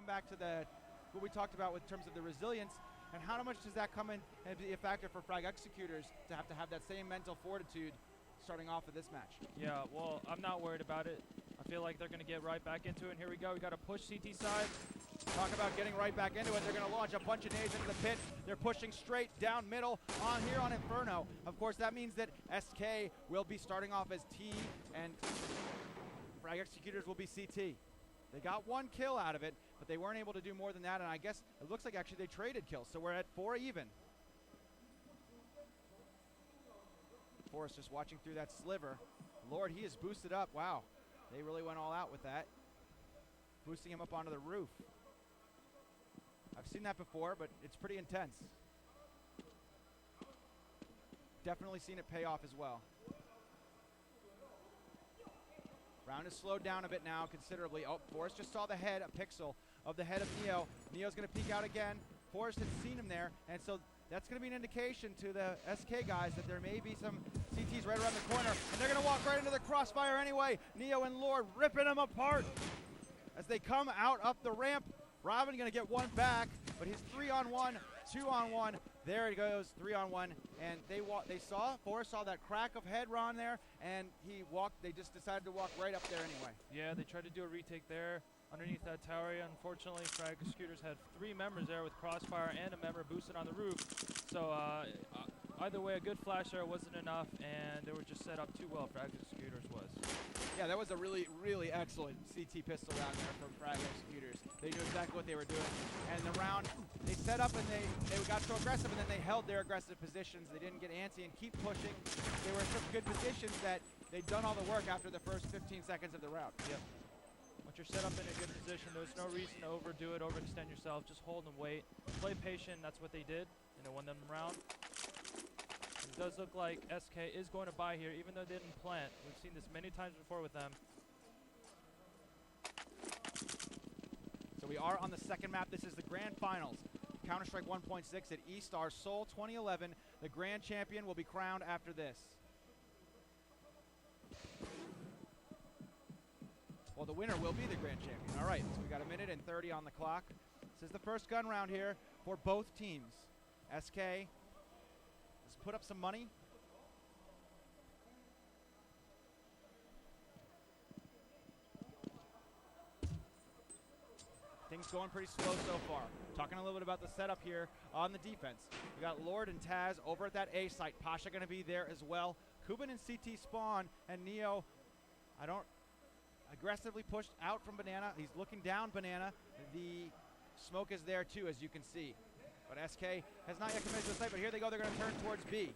back to what we talked about with terms of the resilience, and how much does that come in and be a factor for Frag Executors to have that same mental fortitude starting off of this match? Yeah, well, I'm not worried about it. I feel like they're going to get right back into it. And here we go. We got to push CT side. Talk about getting right back into it. They're going to launch a bunch of nades into the pit. They're pushing straight down middle on here on Inferno. Of course, that means that SK will be starting off as T, and Frag Executors will be CT. They got one kill out of it, but they weren't able to do more than that, and I guess it looks like actually they traded kills, so we're at 4 even. Forrest just watching through that sliver. Lord, he is boosted up. Wow, they really went all out with that. Boosting him up onto the roof. I've seen that before, but it's pretty intense. Definitely seen it pay off as well. Round is slowed down a bit now, considerably. Oh, Forrest just saw the head, a pixel of the head of Neo. Neo's going to peek out again. Forrest had seen him there, and so that's going to be an indication to the SK guys that there may be some CTs right around the corner, and they're going to walk right into the crossfire anyway. Neo and Lord ripping them apart as they come out up the ramp. Robin going to get one back, but he's 3-on-1, 2-on-1. There he goes, 3-on-1, and Forrest saw that crack of head Ron there, and they just decided to walk right up there anyway. Yeah, they tried to do a retake there underneath that tower. Unfortunately, Frag Executors had 3 members there with crossfire and a member boosted on the roof. So either way, a good flash there wasn't enough, and they were just set up too well, Frag Executors was. Yeah, that was a really, really excellent CT pistol round there from Frag Executors. They knew exactly what they were doing. And the round, they set up and they got so aggressive, and then they held their aggressive positions. They didn't get antsy and keep pushing. They were in such good positions that they'd done all the work after the first 15 seconds of the round. Yep. Once you're set up in a good position, there's no reason to overdo it, overextend yourself. Just hold and wait. Play patient. That's what they did, and they won them round. It does look like SK is going to buy here, even though they didn't plant. We've seen this many times before with them. So we are on the second map. This is the Grand Finals. Counter-Strike 1.6 at E-Star Seoul 2011. The Grand Champion will be crowned after this. Well, the winner will be the Grand Champion. All right, so we got 1 minute and 30 on the clock. This is the first gun round here for both teams. SK has put up some money. Things going pretty slow so far. Talking a little bit about the setup here on the defense. We got Lord and Taz over at that A site. Pasha going to be there as well. Kuban and CT spawn, and Neo, aggressively pushed out from Banana. He's looking down Banana. The smoke is there too, as you can see. But SK has not yet committed to the site, but here they go. They're going to turn towards B.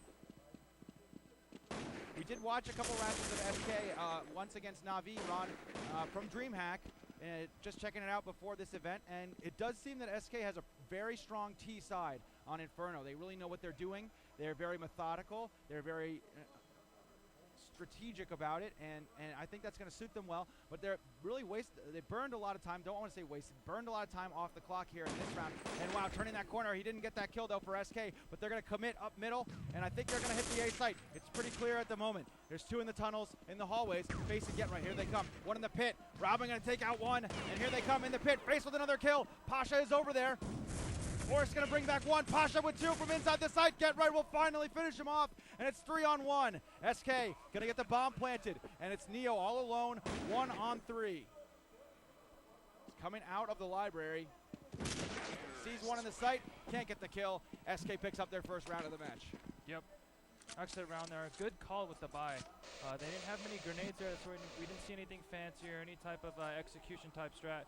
We did watch a couple rounds of SK once against Navi, Ron, from DreamHack, just checking it out before this event, and it does seem that SK has a very strong T side on Inferno. They really know what they're doing. They're very methodical. They're very strategic about it, and I think that's going to suit them well. But they're really they burned a lot of time. Don't want to say wasted. Burned a lot of time off the clock here in this round. And wow, turning that corner. He didn't get that kill though for SK, but they're going to commit up middle, and I think they're going to hit the A site. It's pretty clear at the moment. There's 2 in the tunnels, in the hallways. Face again, right here they come. 1 in the pit. Robin going to take out 1, and here they come in the pit. Face with another kill. Pasha is over there. Forrest going to bring back 1. Pasha with 2 from inside the site. Get right will finally finish him off, and it's 3-on-1. SK going to get the bomb planted, and it's Neo all alone, 1-on-3. He's coming out of the library. Sees 1 in the site, can't get the kill. SK picks up their first round of the match. Yep. Excellent round there. Good call with the buy. They didn't have many grenades there, so we didn't see anything fancy or any type of execution type strat.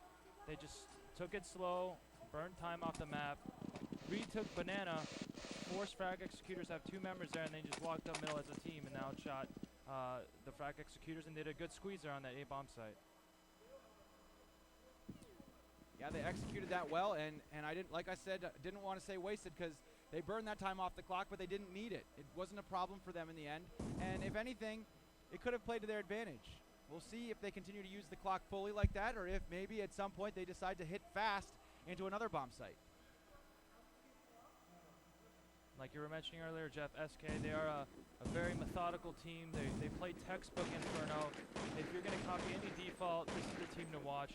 They just took it slow, burned time off the map, retook Banana, forced Frag Executors have 2 members there, and they just walked up middle as a team and now shot the Frag Executors, and did a good squeeze there on that A-bomb site. Yeah, they executed that well, and I didn't, like I said, didn't want to say wasted, because they burned that time off the clock, but they didn't need it. It wasn't a problem for them in the end, and if anything, it could have played to their advantage. We'll see if they continue to use the clock fully like that, or if maybe at some point they decide to hit fast into another bomb site. Like you were mentioning earlier, Jeff, SK, they are a very methodical team. They play textbook Inferno. If you're going to copy any default, this is the team to watch.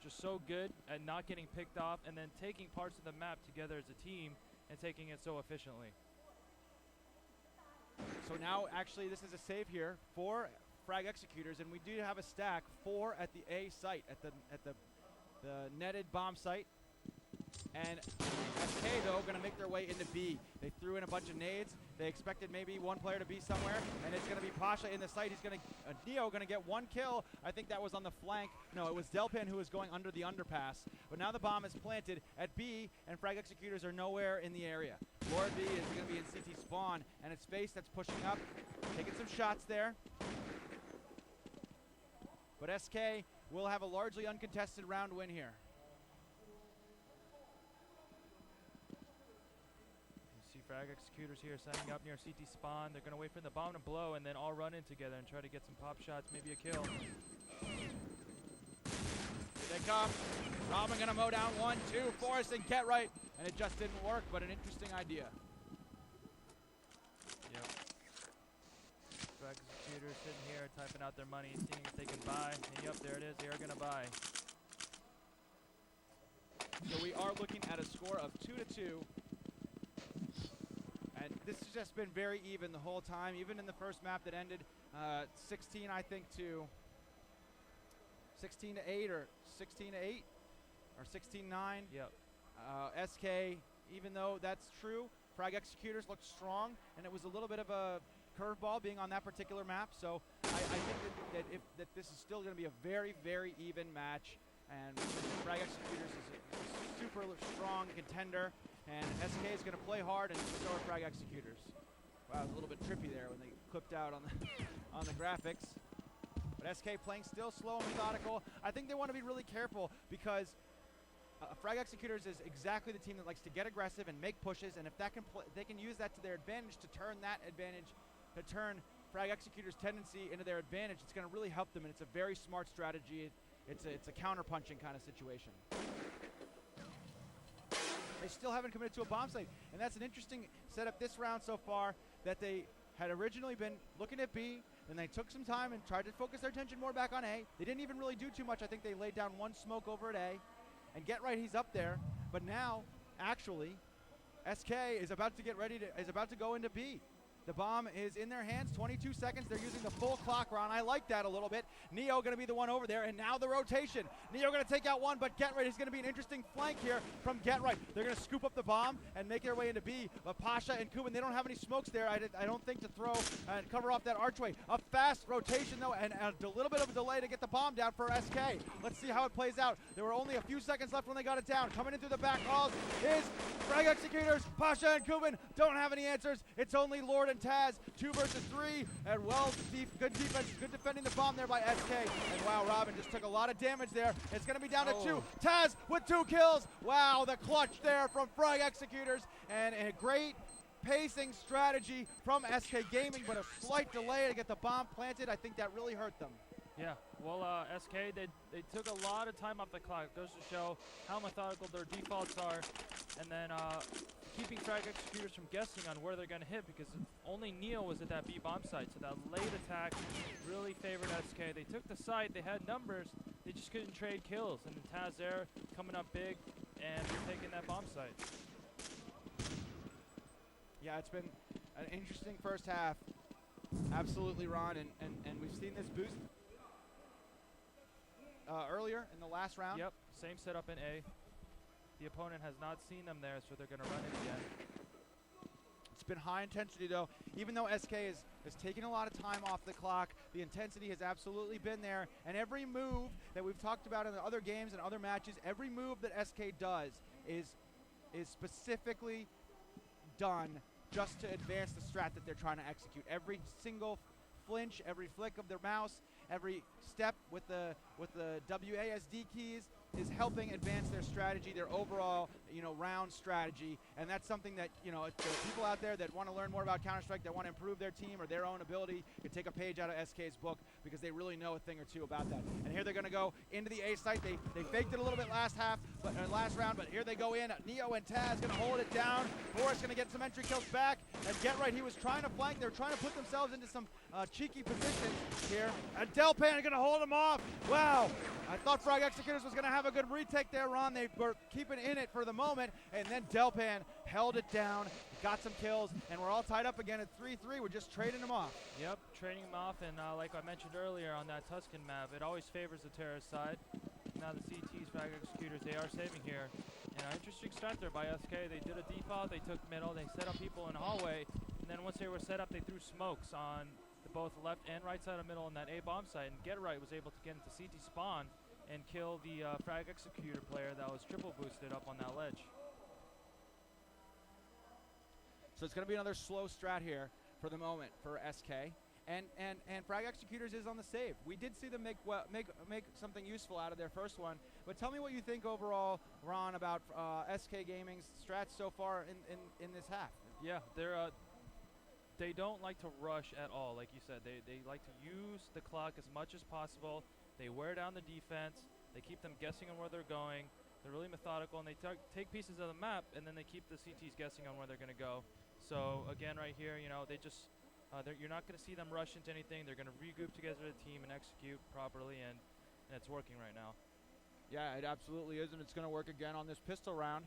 just so good at not getting picked off and then taking parts of the map together as a team and taking it so efficiently. So now, actually, this is a save here for Frag Executors, and we do have a stack 4 at the A site, at the netted bomb site. And SK, though, going to make their way into B. They threw in a bunch of nades. They expected maybe one player to be somewhere, and it's going to be Pasha in the site. He's going to, Neo going to get 1 kill. I think that was on the flank. No, it was Delpan who was going under the underpass. But now the bomb is planted at B, and Frag Executors are nowhere in the area. Lord B is going to be in CT spawn, and it's Face that's pushing up, taking some shots there. But SK will have a largely uncontested round win here. Frag Executors here setting up near CT spawn. They're going to wait for the bomb to blow and then all run in together and try to get some pop shots, maybe a kill. Here they come. Robin going to mow down 1, 2, Forrest and get right. And it just didn't work, but an interesting idea. Yep. Frag Executors sitting here typing out their money, seeing if they can buy. And yep, there it is. They are going to buy. So we are looking at a score of 2-2. And this has just been very even the whole time, even in the first map that ended 16, I think, to 16-8 or 16-8 or 16-9. Yep. SK, even though that's true, Frag Executors looked strong, and it was a little bit of a curveball being on that particular map. So I think that this is still going to be a very, very even match, and Frag Executors is a super strong contender. And SK is going to play hard, and so are Frag Executors. Wow, it was a little bit trippy there when they clipped out on the graphics. But SK playing still slow and methodical. I think they want to be really careful because Frag Executors is exactly the team that likes to get aggressive and make pushes, and if that they can use that to their advantage to turn that advantage, to turn Frag Executors' tendency into their advantage, it's going to really help them, and it's a very smart strategy. It's a counter-punching kind of situation. They still haven't committed to a bomb site, and that's an interesting setup this round so far, that they had originally been looking at B, and they took some time and tried to focus their attention more back on A. They didn't even really do too much. I think they laid down 1 smoke over at A, and get right, he's up there. But now, actually, SK is about to get ready is about to go into B. The bomb is in their hands, 22 seconds. They're using the full clock round. I like that a little bit. Neo going to be the one over there, and now the rotation. Neo going to take out 1, but Get Right is going to be an interesting flank here from Get Right. They're going to scoop up the bomb and make their way into B. But Pasha and Kubin, they don't have any smokes there. I don't think to throw and cover off that archway. A fast rotation, though, and a little bit of a delay to get the bomb down for SK. Let's see how it plays out. There were only a few seconds left when they got it down. Coming in through the back halls is Frag Executors. Pasha and Kubin don't have any answers. It's only Lord and Taz, 2 versus 3, and good defense, good defending the bomb there by SK. And wow, Robin just took a lot of damage there. It's going to be down to 2. Taz with 2 kills. Wow, the clutch there from Frag Executors, and a great pacing strategy from SK Gaming, but a slight delay to get the bomb planted. I think that really hurt them. Yeah, well, SK, they took a lot of time off the clock. Goes to show how methodical their defaults are, and then keeping Frag Executors from guessing on where they're going to hit, because only Neo was at that B bomb site, so that late attack really favored SK. They took the site, they had numbers, they just couldn't trade kills, and Taz there coming up big, and they're taking that bomb site. Yeah, it's been an interesting first half. Absolutely, Ron, and we've seen this boost earlier in the last round. Yep, same setup in A. The opponent has not seen them there, so they're going to run it again. It's been high intensity, though. Even though SK is taking a lot of time off the clock, the intensity has absolutely been there. And every move that we've talked about in the other games and other matches, every move that SK does is specifically done just to advance the strat that they're trying to execute. Every single flinch, every flick of their mouse, every step with the WASD keys is helping advance their strategy, their overall, round strategy. And that's something that, the people out there that want to learn more about Counter-Strike, that want to improve their team or their own ability, can take a page out of SK's book, because they really know a thing or two about that. And here they're going to go into the A site. They faked it a little bit last round, but here they go in. Neo and Taz going to hold it down. Boris going to get some entry kills back. And Get Right, he was trying to flank. They're trying to put themselves into some cheeky positions here. And Delpan going to hold him off. Wow. I thought Frag Executors was going to have a good retake there, Ron. They were keeping in it for the moment. And then Delpan held it down, got some kills, and we're all tied up again at 3-3. We're just trading them off. Yep, trading them off. And like I mentioned earlier on that Tuscan map, it always favors the terrorist side. Now the CTs, Frag Executors, they are saving here. And interesting start there by SK. They did a default, they took middle, they set up people in hallway, and then once they were set up, they threw smokes on the both left and right side of middle in that A bomb site, and Get Right was able to get into CT spawn and kill the Frag Executor player that was triple boosted up on that ledge. So it's going to be another slow strat here for the moment for SK. And Frag Executors is on the save. We did see them make something useful out of their first one. But tell me what you think overall, Ron, about SK Gaming's strats so far in this half. Yeah, they don't like to rush at all, like you said. They like to use the clock as much as possible. They wear down the defense. They keep them guessing on where they're going. They're really methodical, and they take pieces of the map, and then they keep the CTs guessing on where they're going to go. So again, right here, you know, they just you're not going to see them rush into anything. They're going to regroup together as a team and execute properly, and it's working right now. Yeah, it absolutely is, and it's going to work again on this pistol round.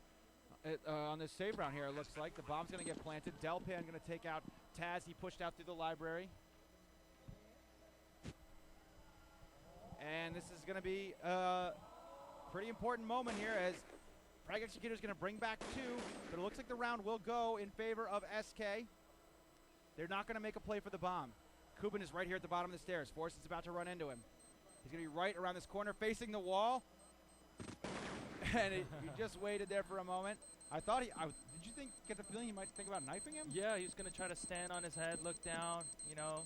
On this save round here, it looks like. The bomb's going to get planted. Delpan going to take out Taz. He pushed out through the library. And this is going to be a pretty important moment here as Frag Executor is going to bring back 2, but it looks like the round will go in favor of SK. They're not going to make a play for the bomb. Kubin is right here at the bottom of the stairs. Force is about to run into him. He's going to be right around this corner facing the wall. And he just waited there for a moment. I thought did you get the feeling he might think about knifing him? Yeah, he was going to try to stand on his head, look down, you know,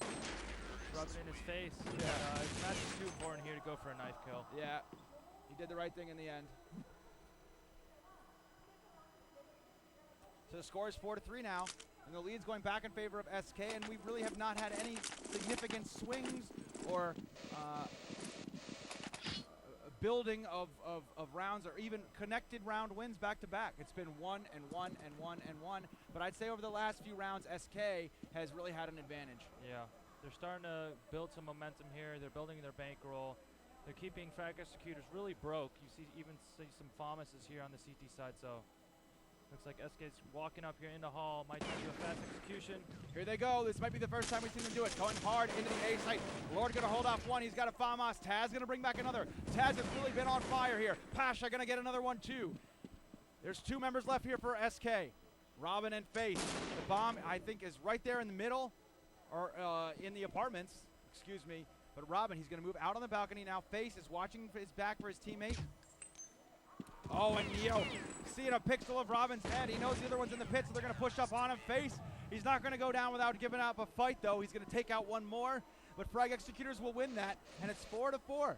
rub it in his face. Yeah. It's not too important here to go for a knife kill. Yeah, he did the right thing in the end. So the score is 4-3 now, and the lead's going back in favor of SK, and we really have not had any significant swings or building of rounds or even connected round wins back to back. It's been 1 and 1 and 1 and 1, but I'd say over the last few rounds, SK has really had an advantage. Yeah, they're starting to build some momentum here. They're building their bankroll. They're keeping Frag Executors really broke. You see some Famuses here on the CT side, so looks like SK's walking up here in the hall. Might do a fast execution. Here they go. This might be the first time we've seen them do it. Going hard into the A site. Lord going to hold off one. He's got a Famas. Taz going to bring back another. Taz has really been on fire here. Pasha going to get another one too. There's 2 members left here for SK. Robin and Faith. The bomb, I think, is right there in the middle or in the apartments. Excuse me. But Robin, he's going to move out on the balcony now. Faith is watching his back for his teammate. Oh, and Neo seeing a pixel of Robin's head. He knows the other one's in the pit, so they're going to push up on him. Face, he's not going to go down without giving up a fight, though. He's going to take out one more, but Frag Executors will win that, and it's 4-4.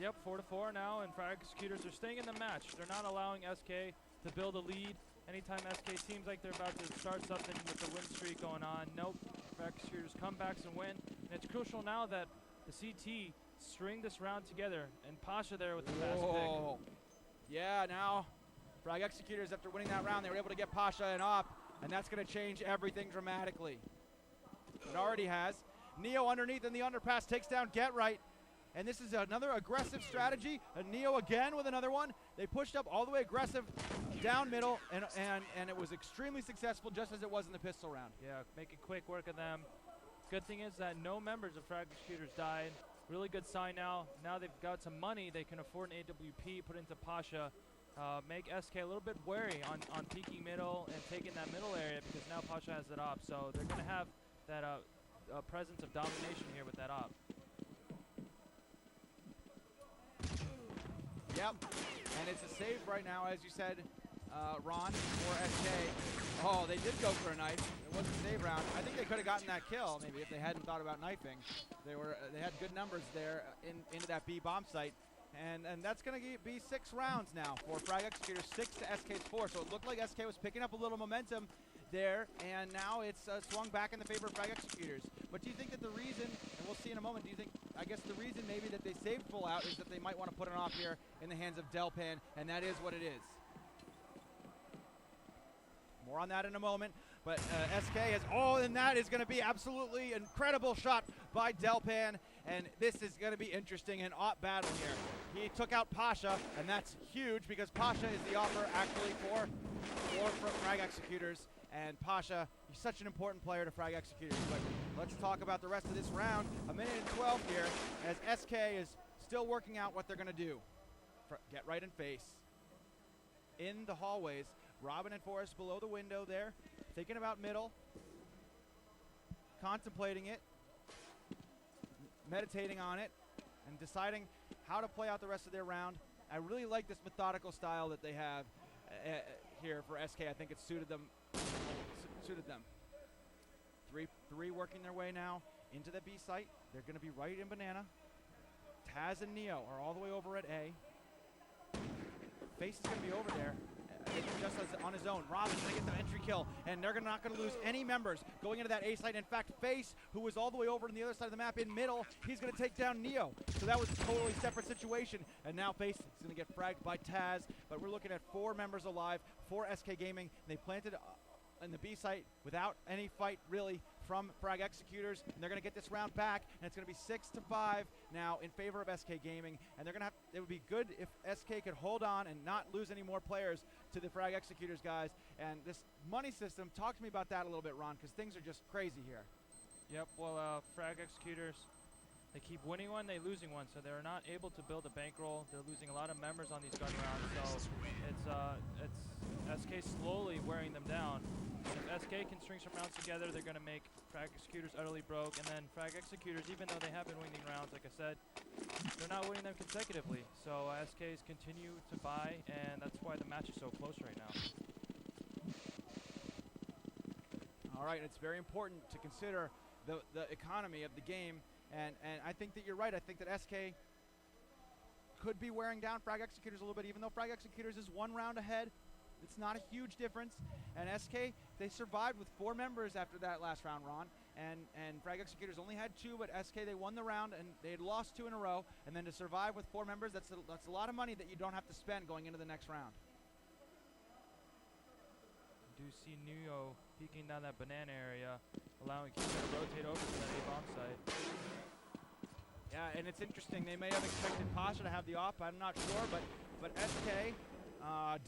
Yep, 4-4 now, and Frag Executors are staying in the match. They're not allowing SK to build a lead. Anytime SK seems like they're about to start something with the win streak going on, nope. Frag Executors comebacks and win, and it's crucial now that the CT string this round together, and Pasha there with the fast pick. Yeah, now Frag Executors, after winning that round, they were able to get Pasha and op, and that's going to change everything dramatically. It already has. Neo underneath in the underpass takes down Get Right, and this is another aggressive strategy. And Neo again with another one. They pushed up all the way aggressive down middle, and it was extremely successful, just as it was in the pistol round. Yeah, making quick work of them. Good thing is that no members of Frag Executors died. Really good sign now. Now they've got some money. They can afford an AWP, put into Pasha. Make SK a little bit wary on peeking middle and taking that middle area because now Pasha has that op. So they're going to have that presence of domination here with that op. Yep, and it's a save right now, as you said, Ron, for SK. Oh, they did go for a knife. It was a save round. I think they could have gotten that kill, maybe, if they hadn't thought about knifing. They had good numbers there into that B bomb site. And that's going to be 6 rounds now for Frag Executors, 6 to SK's 4. So it looked like SK was picking up a little momentum there, and now it's swung back in the favor of Frag Executors. But do you think that the reason, and we'll see in a moment, I guess the reason maybe that they saved full out is that they might want to put it off here in the hands of Delpan, and that is what it is. More on that in a moment. But SK has, and that is going to be absolutely incredible shot by Delpan. And this is going to be interesting, an op battle here. He took out Pasha, and that's huge because Pasha is the offer actually for Frag Executors. And Pasha, he's such an important player to Frag Executors. But let's talk about the rest of this round. A minute and 12 here as SK is still working out what they're going to do. Get right in face. In the hallways, Robin and Forrest below the window there, thinking about middle, contemplating it, meditating on it, and deciding how to play out the rest of their round. I really like this methodical style that they have here for SK. I think it suited them. Three working their way now into the B site. They're going to be right in banana. Taz and Neo are all the way over at A. Face is going to be over there. Just as on his own. Robin's going to get the entry kill, and they're not going to lose any members going into that A site. In fact, Face, who was all the way over on the other side of the map in middle, he's going to take down Neo. So that was a totally separate situation, and now Face is going to get fragged by Taz. But we're looking at 4 members alive for SK Gaming. They planted in the B site without any fight really from Frag Executors, and they're going to get this round back, and it's going to be 6-5 now in favor of SK Gaming. And they're going to it would be good if SK could hold on and not lose any more players to the Frag Executors guys. And this money system, talk to me about that a little bit, Ron, because things are just crazy here. Yep, well, Frag Executors, they keep winning one, they losing one, so they're not able to build a bankroll. They're losing a lot of members on these gun rounds, so it's SK slowly wearing them down. And if SK can string some rounds together, they're going to make Frag Executors utterly broke. And then Frag Executors, even though they have been winning rounds, like I said, they're not winning them consecutively. So SKs continue to buy, and that's why the match is so close right now. All right, it's very important to consider the economy of the game. And I think that you're right. I think that SK could be wearing down Frag Executors a little bit, even though Frag Executors is 1 round ahead. It's not a huge difference. And SK, they survived with 4 members after that last round, Ron. And Frag Executors only had 2, but SK, they won the round, and they had lost 2 in a row. And then to survive with 4 members, that's a lot of money that you don't have to spend going into the next round. You do see Neo peeking down that banana area, allowing Cuban to rotate over to that A-bomb site. Yeah, and it's interesting. They may have expected Pasha to have the op. I'm not sure, but SK...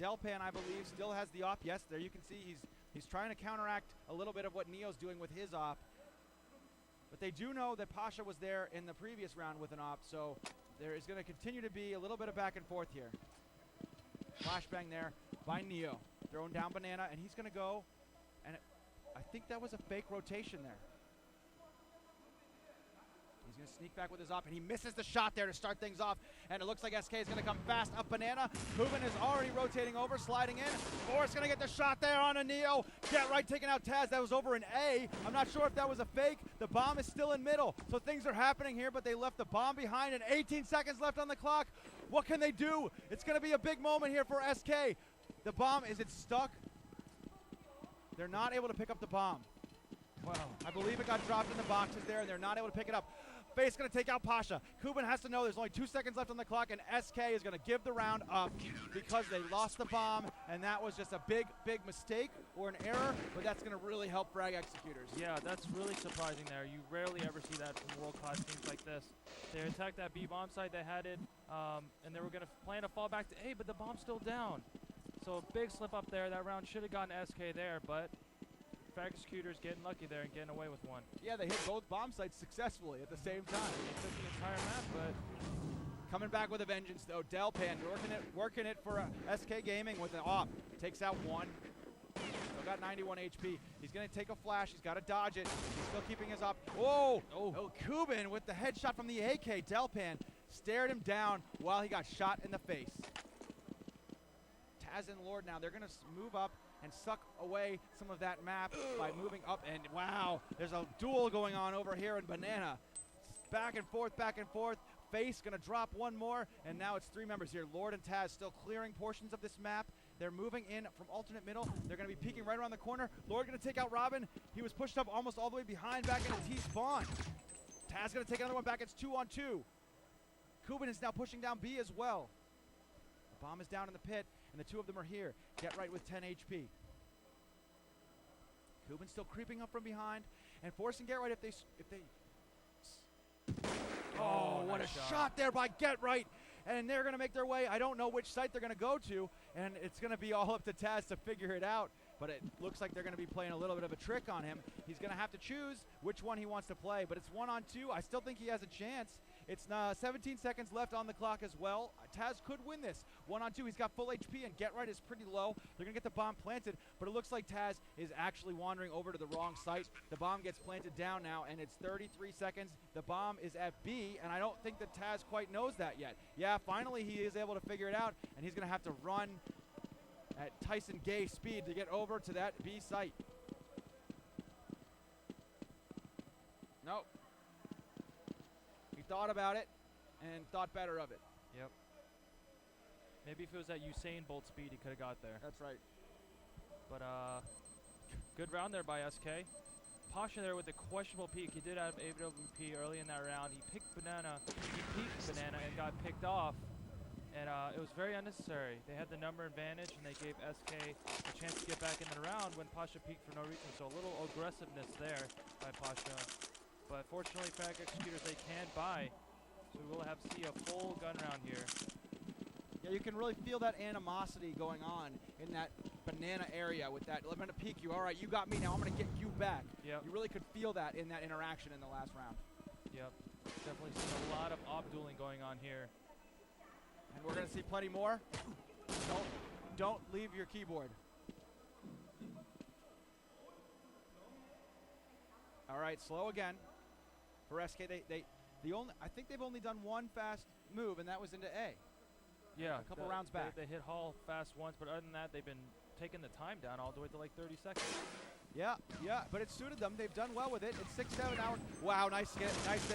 Delpan, I believe, still has the op. Yes, there you can see he's trying to counteract a little bit of what Neo's doing with his op. But they do know that Pasha was there in the previous round with an op, so there is going to continue to be a little bit of back and forth here. Flashbang there by Neo. Throwing down banana, and he's going to go, and I think that was a fake rotation there. He's going to sneak back with his op, and he misses the shot there to start things off. And it looks like SK is going to come fast up banana. Kuban is already rotating over, sliding in. Forrest going to get the shot there on a Neo. Get right, taking out Taz. That was over in A. I'm not sure if that was a fake. The bomb is still in middle. So things are happening here, but they left the bomb behind, and 18 seconds left on the clock. What can they do? It's going to be a big moment here for SK. The bomb, is it stuck? They're not able to pick up the bomb. Wow. I believe it got dropped in the boxes there, and they're not able to pick it up. Face going to take out Pasha. Kuban has to know there's only 2 seconds left on the clock, and SK is going to give the round up because they lost the bomb, and that was just a big, big mistake or an error, but that's going to really help Frag Executors. Yeah, that's really surprising there. You rarely ever see that from world-class teams like this. They attacked that B bomb site, they had it, and they were going to plan to fall back to A, but the bomb's still down. So a big slip up there. That round should have gotten SK there, but Frag Executors getting lucky there and getting away with one. Yeah, they hit both bomb sites successfully at the same time. They took the entire map, but coming back with a vengeance, though. Delpan working it for SK Gaming with an op. Takes out 1. Still got 91 HP. He's going to take a flash. He's got to dodge it. He's still keeping his op. Oh, Kuban with the headshot from the AK. Delpan stared him down while he got shot in the face. Taz and Lord now, they're going to move up and suck away some of that map by moving up. And wow, there's a duel going on over here in banana. Back and forth, back and forth. Face gonna drop 1 more, and now it's 3 members here. Lord and Taz still clearing portions of this map. They're moving in from alternate middle. They're gonna be peeking right around the corner. Lord gonna take out Robin. He was pushed up almost all the way behind back into T-spawn. Taz gonna take another one back. It's 2-on-2. Kuban is now pushing down B as well. The bomb is down in the pit, and the 2 of them are here. Get right with 10 HP. Kubin's still creeping up from behind and forcing Get Right if they oh, what nice a shot there by Get Right. And they're going to make their way. I don't know which site they're going to go to, and it's going to be all up to Taz to figure it out. But it looks like they're going to be playing a little bit of a trick on him. He's going to have to choose which one he wants to play, but it's 1-on-2. I still think he has a chance. It's 17 seconds left on the clock as well. Taz could win this. 1-on-2. He's got full HP, and Get Right is pretty low. They're going to get the bomb planted, but it looks like Taz is actually wandering over to the wrong site. The bomb gets planted down now, and it's 33 seconds. The bomb is at B, and I don't think that Taz quite knows that yet. Yeah, finally he is able to figure it out, and he's going to have to run at Tyson Gay speed to get over to that B site. Nope. He thought about it and thought better of it. Yep. Maybe if it was at Usain Bolt speed, he could have got there. That's right. But good round there by SK. Pasha there with a questionable peek. He did have AWP early in that round. He peeked Banana and got picked off. And it was very unnecessary. They had the number advantage, and they gave SK a chance to get back in the round when Pasha peeked for no reason. So a little aggressiveness there by Pasha. But fortunately, Frag Executors, they can buy. So we will see a full gun round here. Yeah, you can really feel that animosity going on in that banana area with that. I'm going to peek you. All right, you got me. Now I'm going to get you back. Yep. You really could feel that in that interaction in the last round. Yep. Definitely seen a lot of op-dueling going on here. And we're going to see plenty more. Don't leave your keyboard. All right, slow again for SK. I think they've only done one fast move, and that was into A. Yeah, a couple rounds back. They hit Hall fast once, but other than that, they've been taking the time down all the way to like 30 seconds. Yeah, but it suited them. They've done well with it. It's 6-7 hours. Wow, nice there.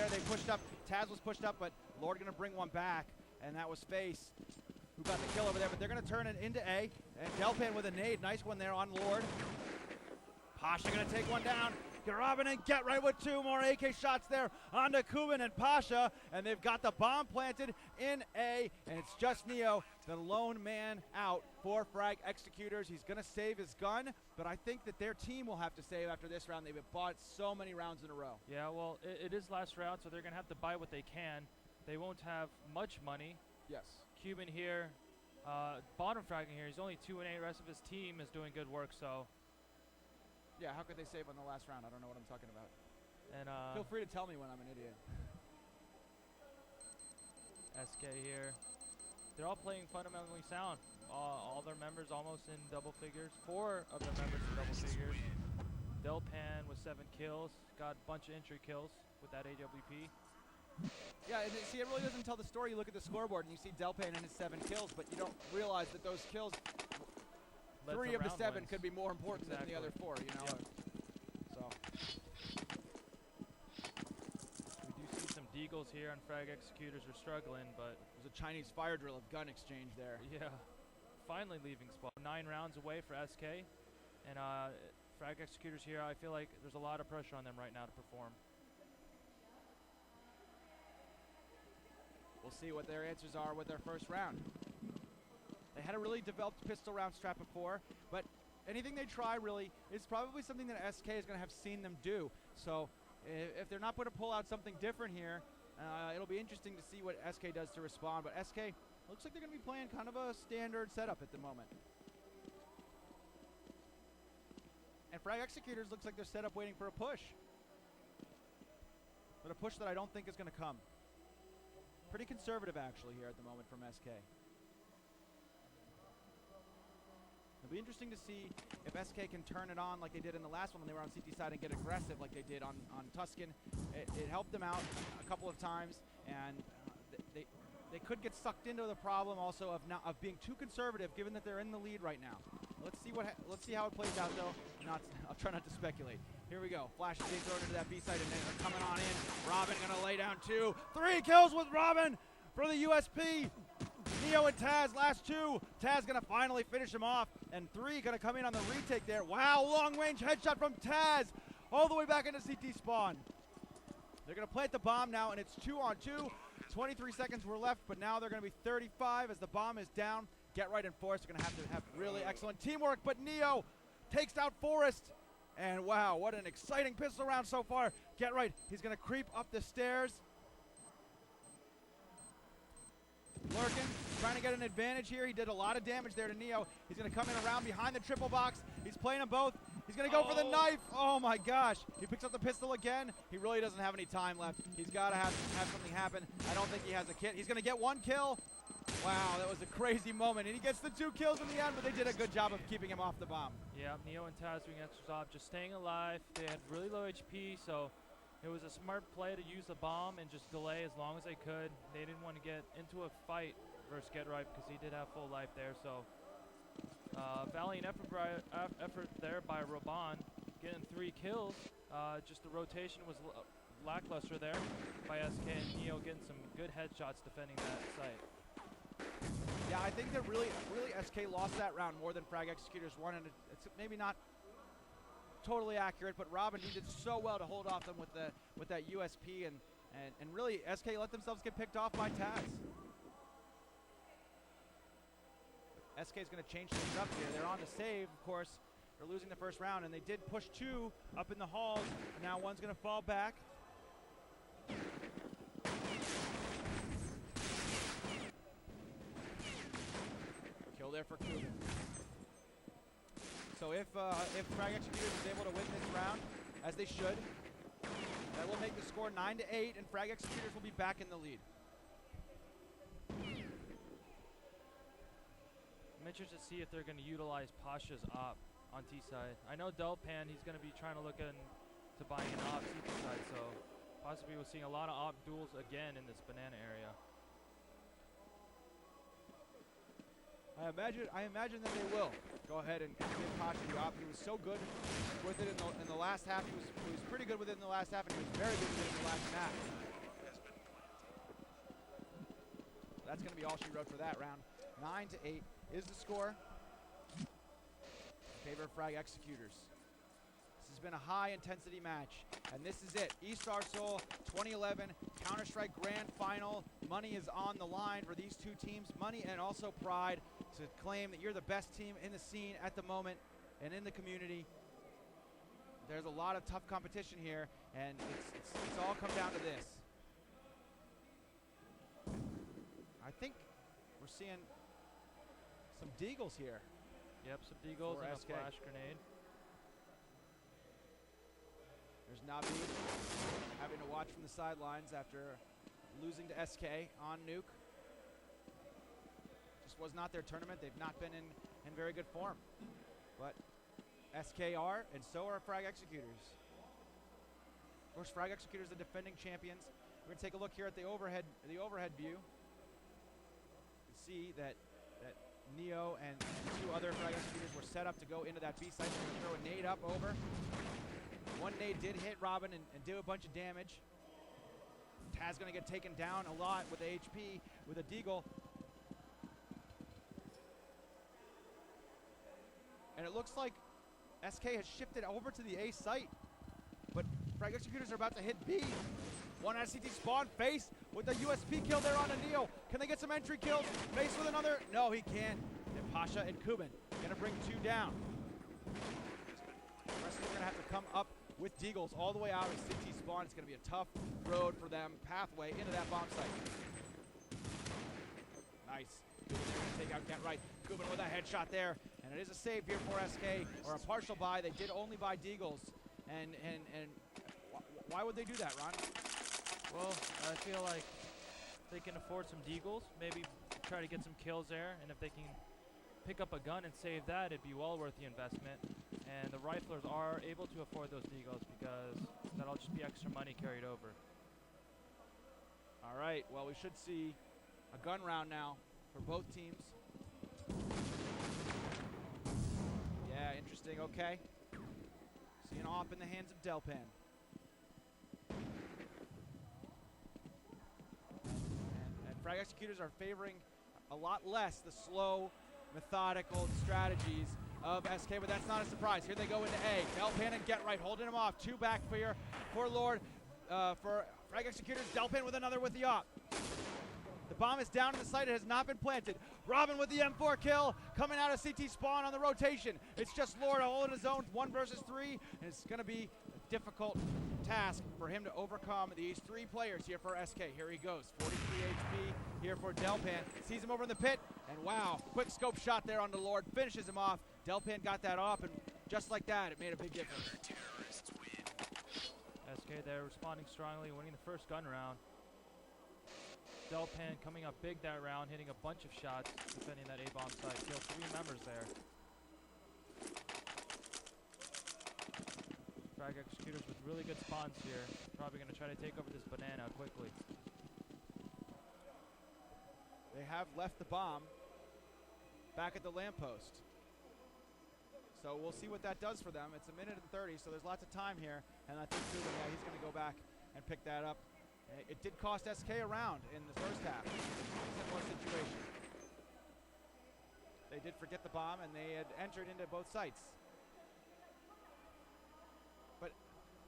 They pushed up. Taz was pushed up, but Lord going to bring one back, and that was Face who got the kill over there. But they're going to turn it into A, and Delpan with a nade. Nice one there on Lord. Pasha going to take one down. Robin and Get Right with two more AK shots there onto Kubin and Pasha, and they've got the bomb planted in A, and it's just Neo, the lone man out for Frag Executors. He's going to save his gun, but I think that their team will have to save after this round. They've bought so many rounds in a row. Yeah, well, it is last round, so they're going to have to buy what they can. They won't have much money. Yes. Cuban here, bottom fragging here. He's only 2-8. The rest of his team is doing good work, so... Yeah, how could they save on the last round? I don't know what I'm talking about. And feel free to tell me when I'm an idiot. SK here. They're all playing fundamentally sound. All their members almost in double figures. 4 of their members in double figures. Delpan with 7 kills. Got a bunch of entry kills with that AWP. Yeah, and see, it really doesn't tell the story. You look at the scoreboard and you see Delpan and his 7 kills, but you don't realize that those kills... 3 of the 7 could be more important than the other 4, you know? Yep. So. We do see some deagles here on Frag Executors are struggling, but... There's a Chinese fire drill of gun exchange there. Yeah. Finally leaving spot. 9 rounds away for SK. And Frag Executors here, I feel like there's a lot of pressure on them right now to perform. We'll see what their answers are with their first round. They had a really developed pistol round strat before, but anything they try really is probably something that SK is going to have seen them do. So if they're not going to pull out something different here, it'll be interesting to see what SK does to respond. But SK looks like they're going to be playing kind of a standard setup at the moment. And Frag Executors looks like they're set up waiting for a push. But a push that I don't think is going to come. Pretty conservative actually here at the moment from SK. It'll be interesting to see if SK can turn it on like they did in the last one when they were on CT side and get aggressive like they did on Tuscan. It helped them out a couple of times, and they could get sucked into the problem also of being too conservative, given that they're in the lead right now. Let's see how it plays out though. I'll try not to speculate. Here we go. Flash is being thrown into that B side, and they're coming on in. Robin gonna lay down 2. 3 kills with Robin for the USP. Neo and Taz, last 2. Taz gonna finally finish him off, and 3 gonna come in on the retake there. Wow, long range headshot from Taz, all the way back into CT spawn. They're gonna plant the bomb now, and it's 2-on-2. 23 seconds were left, but now they're gonna be 35 as the bomb is down. Get Right and Forrest are gonna have to have really excellent teamwork, but Neo takes out Forrest. And wow, what an exciting pistol round so far. Get right. He's going to creep up the stairs. Lurking, trying to get an advantage here. He did a lot of damage there to Neo. He's going to come in around behind the triple box. He's playing them both. He's going to go for the knife. Oh my gosh. He picks up the pistol again. He really doesn't have any time left. He's got to have something happen. I don't think he has a kit. He's going to get one kill. Wow, that was a crazy moment. And he gets the 2 kills in the end, but they did a good job of keeping him off the bomb. Yeah, Neo and Taz doing an extra job, just staying alive. They had really low HP, so it was a smart play to use the bomb and just delay as long as they could. They didn't want to get into a fight versus Get Right because he did have full life there. So valiant effort there by Raban, getting 3 kills. Just the rotation was lackluster there by SK, and Neo getting some good headshots defending that site. Yeah, I think that really SK lost that round more than Frag Executors won, and it's maybe not totally accurate, but Robin, he did so well to hold off them with that USP, and really SK let themselves get picked off by Taz. SK is going to change things up here. They're on the save, of course. They're losing the first round, and they did push 2 up in the halls. Now one's going to fall back. Kill there for Kuban. So if Frag Executors is able to win this round, as they should, that will make the score 9-8, and Frag Executors will be back in the lead. I'm interested to see if they're going to utilize Pasha's op on T side. I know Delpan, he's going to be trying to look into buying an op CT side, so possibly we're seeing a lot of op duels again in this banana area. I imagine that they will go ahead and give Pasha the op. He was so good with it in the last half. He was pretty good with it in the last half, and he was very good with it in the last match. That's going to be all she wrote for that round. 9-8 is the score in favor of Frag Executors. This has been a high-intensity match, and this is it. Eastar Seoul 2011 Counter-Strike Grand Final. Money is on the line for these 2 teams. Money and also pride to claim that you're the best team in the scene at the moment and in the community. There's a lot of tough competition here, and it's all come down to this. I think we're seeing some deagles here. Yep, some deagles and SK. a flash grenade. There's Nabi having to watch from the sidelines after losing to SK on Nuke. Just was not their tournament. They've not been in very good form. But SK are, and so are Frag Executors. Of course, Frag Executors, the defending champions. We're going to take a look here at the overhead view. You see that Neo and 2 other Frag Executors were set up to go into that B site. They're going to throw a nade up over. One nade did hit Robin and do a bunch of damage. Taz going to get taken down a lot with the HP with a deagle. And it looks like SK has shifted over to the A site. But Frag Executors are about to hit B. One out of CT spawn. Face with the USP kill there on a Neo. Can they get some entry kills? Face with another. No, he can't. And Pasha and Kuban going to bring 2 down. The rest of them are going to have to come up with deagles all the way out of CT spawn. It's going to be a tough road for them. Pathway into that bomb site. Nice. Kuban there going to take out Get Right. Kuban with a headshot there. And it is a save here for SK, or a partial buy. They did only buy deagles. And why would they do that, Ron? Well, I feel like they can afford some deagles, maybe try to get some kills there, and if they can pick up a gun and save that, it'd be well worth the investment. And the riflers are able to afford those deagles because that'll just be extra money carried over. All right, well, we should see a gun round now for both teams. Yeah, interesting, okay. See an op in the hands of Delpan. And Frag Executors are favoring a lot less the slow, methodical strategies of SK, but that's not a surprise. Here they go into A. Delpan and Get Right holding him off. 2 back for Lord. For Frag Executors, Delpan with another with the op. The bomb is down in the site. It has not been planted. Robin with the M4 kill, coming out of CT spawn on the rotation. It's just Lord holding his own, 1 versus 3, and it's going to be a difficult task for him to overcome these 3 players here for SK. Here he goes, 43 HP here for Delpan. Sees him over in the pit, and wow, quick scope shot there on the Lord, finishes him off. Delpan got that off, and just like that, it made a big difference. SK there responding strongly, winning the first gun round. Delpan coming up big that round, hitting a bunch of shots, defending that A-bomb side. Killed 3 members there. Frag Executors with really good spawns here. Probably going to try to take over this banana quickly. They have left the bomb back at the lamppost. So we'll see what that does for them. It's 1 minute and 30, so there's lots of time here. And I think too, yeah, he's going to go back and pick that up. It did cost SK a round in the first half. Similar situation. They did forget the bomb, and they had entered into both sites. But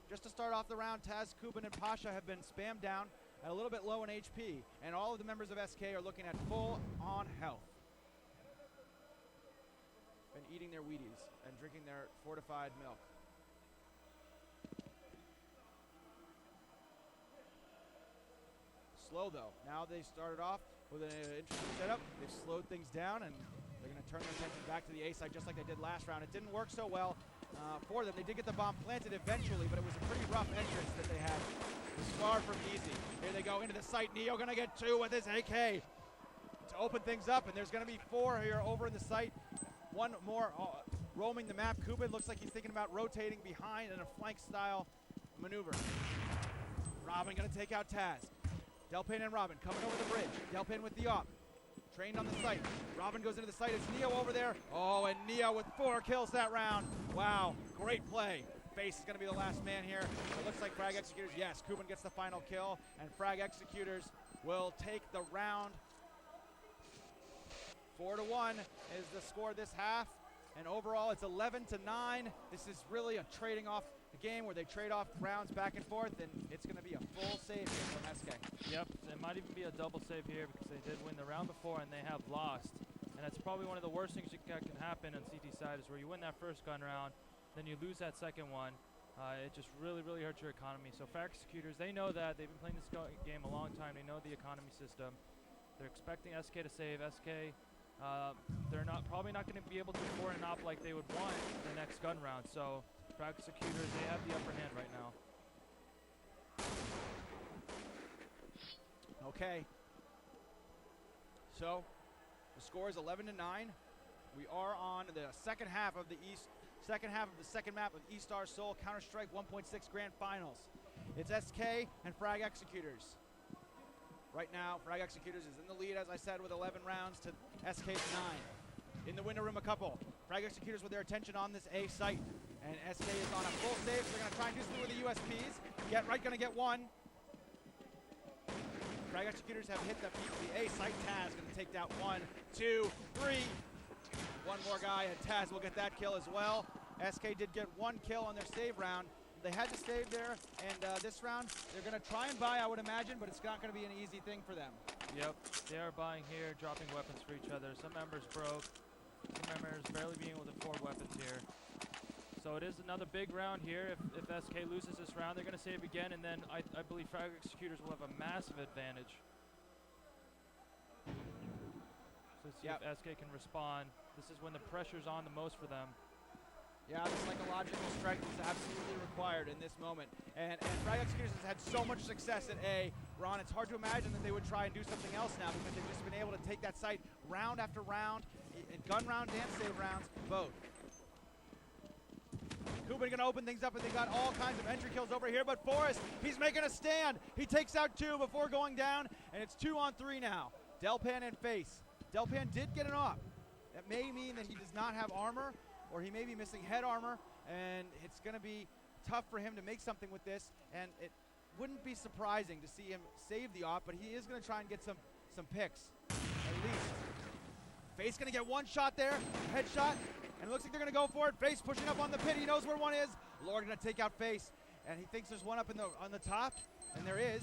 just to start off the round, Taz, Kuban, and Pasha have been spammed down and a little bit low in HP, and all of the members of SK are looking at full-on health. Been eating their Wheaties and drinking their fortified milk. Slow though. Now they started off with an interesting setup. They've slowed things down, and they're going to turn their attention back to the A side just like they did last round. It didn't work so well for them. They did get the bomb planted eventually, but it was a pretty rough entrance that they had. The Scar from Easy. Here they go into the site. Neo going to get 2 with his AK to open things up, and there's going to be 4 here over in the site. 1 more roaming the map. Kuban looks like he's thinking about rotating behind in a flank style maneuver. Robin going to take out Taz. Delpan and Robin coming over the bridge. Delpan with the op. Trained on the site. Robin goes into the site. It's Neo over there. Oh, and Neo with 4 kills that round. Wow, great play. Face is going to be the last man here. It looks like Frag Executors, yes, Kuban gets the final kill, and Frag Executors will take the round. 4-1 is the score this half, and overall it's 11-9. This is really a trading off game where they trade off rounds back and forth, and it's going to be a full save here from SK. Yep, it might even be a double save here because they did win the round before and they have lost. And that's probably one of the worst things that can happen on CT side is where you win that first gun round, then you lose that second one. It just really, really hurts your economy. So Frag Executors, they know that. They've been playing this game a long time. They know the economy system. They're expecting SK to save. SK, they're probably not going to be able to afford an op like they would want the next gun round. So Frag Executors, they have the upper hand right now. Okay. So the score is 11-9. We are on the second half of the second map of E-Star Seoul Counter-Strike 1.6 Grand Finals. It's SK and Frag Executors. Right now, Frag Executors is in the lead, as I said, with 11 rounds to SK's 9. In the window room, a couple. Frag Executors with their attention on this A site. And SK is on a full save, so they're going to try and do something with the USPs. Get right, going to get 1. Frag Executors have hit the A site. Taz going to take that 1, 2, 3. 1 more guy, and Taz will get that kill as well. SK did get 1 kill on their save round. They had to save there, and this round, they're going to try and buy, I would imagine, but it's not going to be an easy thing for them. Yep, they are buying here, dropping weapons for each other. Some members broke. Some members barely being able to afford weapons here. So it is another big round here. If SK loses this round, they're going to save again, and then I believe Frag Executors will have a massive advantage. So let's see if SK can respond. This is when the pressure's on the most for them. Yeah, the psychological strength is absolutely required in this moment. And Frag Executors has had so much success at A. Ron, it's hard to imagine that they would try and do something else now because they've just been able to take that site round after round, in gun round and save rounds, both. Kuban going to open things up, and they got all kinds of entry kills over here, but Forrest, he's making a stand. He takes out 2 before going down, and it's 2-on-3 now. Delpan and Face. Delpan did get an op. That may mean that he does not have armor, or he may be missing head armor, and it's going to be tough for him to make something with this, and it wouldn't be surprising to see him save the op, but he is going to try and get some picks, at least. Face going to get 1 shot there, headshot, and it looks like they're going to go for it. Face pushing up on the pit, he knows where 1 is. Lord going to take out Face, and he thinks there's 1 up on the top, and there is.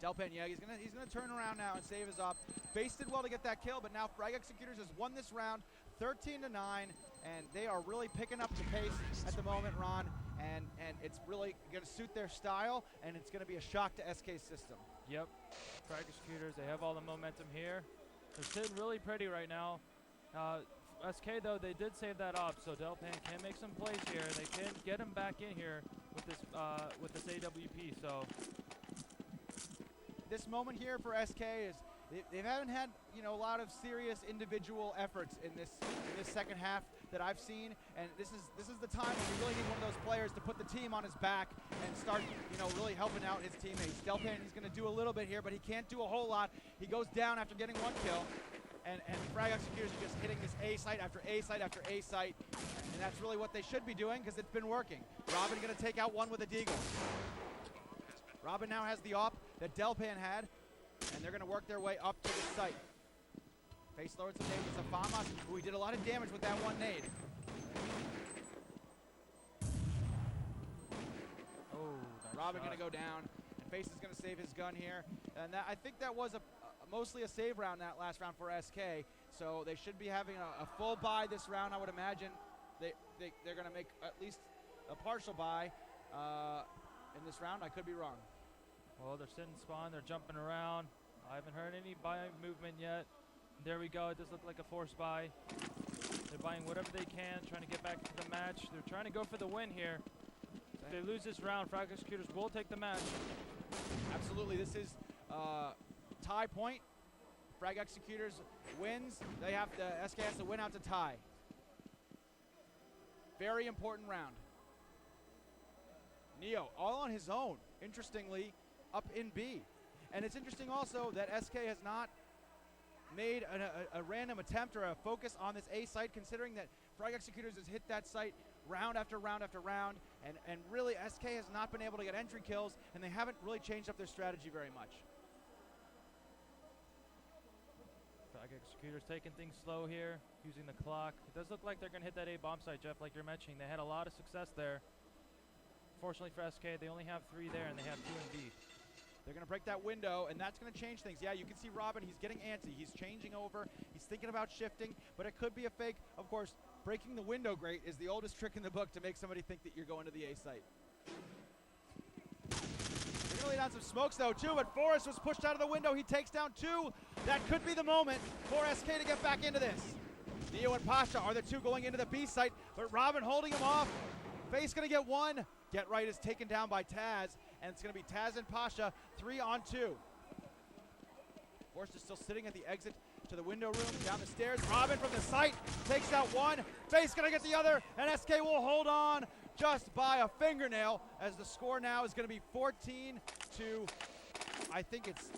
Delpan, yeah, he's gonna turn around now and save his op. Face did well to get that kill, but now Frag Executors has won this round 13-9, and they are really picking up the pace at the moment, Ron, and it's really gonna suit their style, and it's gonna be a shock to SK's system. Yep. Frag Executors, they have all the momentum here. They're sitting really pretty right now. SK though, they did save that op, so Delpan can make some plays here. They can get him back in here with this AWP. So this moment here for SK is they haven't had a lot of serious individual efforts in this second half that I've seen, and this is the time when you really need one of those players to put the team on his back and start really helping out his teammates. Delpan, he's going to do a little bit here, but he can't do a whole lot. He goes down after getting one kill. And Frag Executors are just hitting this A site after A site after A site. And that's really what they should be doing because it's been working. Robin going to take out one with a deagle. Robin now has the op that Delpan had, and they're going to work their way up to the site. Face lowered some nade with Zafamas, who he did a lot of damage with that one nade. Oh, Robin going to go down, and Face is going to save his gun here. And I think that was mostly a save round that last round for SK, so they should be having a full buy this round. I would imagine they're going to make at least a partial buy in this round. I could be wrong. Well, they're sitting spawn, they're jumping around. I haven't heard any buy movement yet. There we go, it does look like a forced buy. They're buying whatever they can, trying to get back to the match. They're trying to go for the win here. If they lose this round, Frag Executors will take the match. Absolutely, this is tie point. Frag Executors wins. SK has to win out to tie. Very important round. Neo all on his own, interestingly, up in B. And it's interesting also that SK has not made a random attempt or a focus on this A site, considering that Frag Executors has hit that site round after round after round, and really SK has not been able to get entry kills, and they haven't really changed up their strategy very much. Frag Executors taking things slow here, using the clock. It does look like they're going to hit that A bomb site, Jeff, like you're mentioning. They had a lot of success there. Fortunately for SK, they only have 3 there, and they have 2 in B. They're going to break that window, and that's going to change things. Yeah, you can see Robin. He's getting antsy. He's changing over. He's thinking about shifting, but it could be a fake. Of course, breaking the window grate is the oldest trick in the book to make somebody think that you're going to the A site. They're going to lay down some smokes, though, too, but Forrest was pushed out of the window. He takes down 2. That could be the moment for SK to get back into this. Neo and Pasha are the 2 going into the B site, but Robin holding him off. Face going to get 1. Get Right is taken down by Taz, and it's going to be Taz and Pasha 3 on 2. Forrest is still sitting at the exit to the window room, down the stairs. Robin from the site takes out 1. Face going to get the other, and SK will hold on just by a fingernail, as the score now is going to be 14 to, I think it's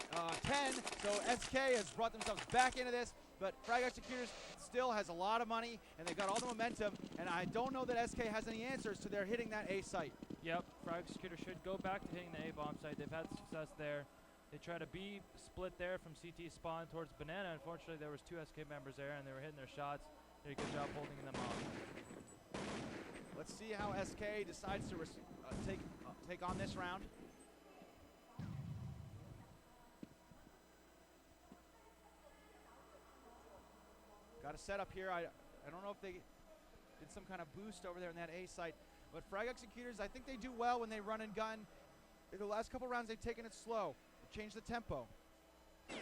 10. So SK has brought themselves back into this, but Frag Executors still has a lot of money, and they've got all the momentum, and I don't know that SK has any answers to their hitting that A site. Yep, Frag Executors should go back to hitting the A bomb site. They've had success there. They try to B split there from CT spawn towards Banana. Unfortunately, there was 2 SK members there, and they were hitting their shots. They did a good job holding them off. Let's see how SK decides to take on this round. Got a setup here. I don't know if they did some kind of boost over there in that A site, but Frag Executors, I think they do well when they run and gun. In the last couple rounds, they've taken it slow, changed the tempo. A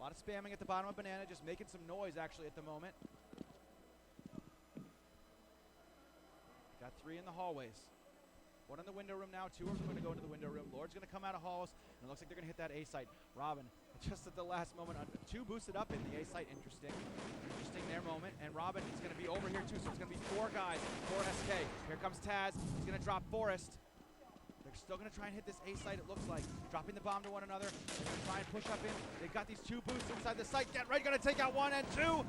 lot of spamming at the bottom of Banana, just making some noise actually at the moment. Got 3 in the hallways. 1 in the window room now, 2 are going to go into the window room. Lord's going to come out of halls, and it looks like they're going to hit that A site. Robin, just at the last moment, 2 boosted up in the A site. Interesting their moment. And Robin is going to be over here too, so it's going to be 4 guys for SK. Here comes Taz. He's going to drop Forrest. They're still going to try and hit this A site, it looks like. Dropping the bomb to one another. They're going to try and push up in. They've got these 2 boosts inside the site. Get right, going to take out 1 and 2.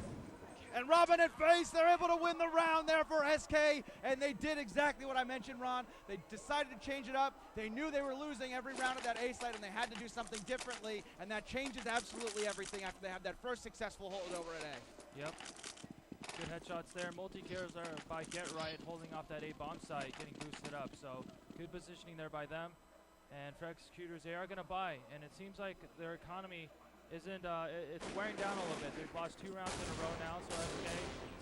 And Robin and Face, they're able to win the round there for SK, and they did exactly what I mentioned, Ron. They decided to change it up. They knew they were losing every round of that A site, and they had to do something differently, and that changes absolutely everything after they have that first successful holdover at A. Yep. Good headshots there. Multi-kills are by Get Right, holding off that A bomb site, getting boosted up. So Good positioning there by them. And Frag Executors, they are going to buy. And it seems like their economy isn't, it's wearing down a little bit. They've lost 2 rounds in a row now, so SK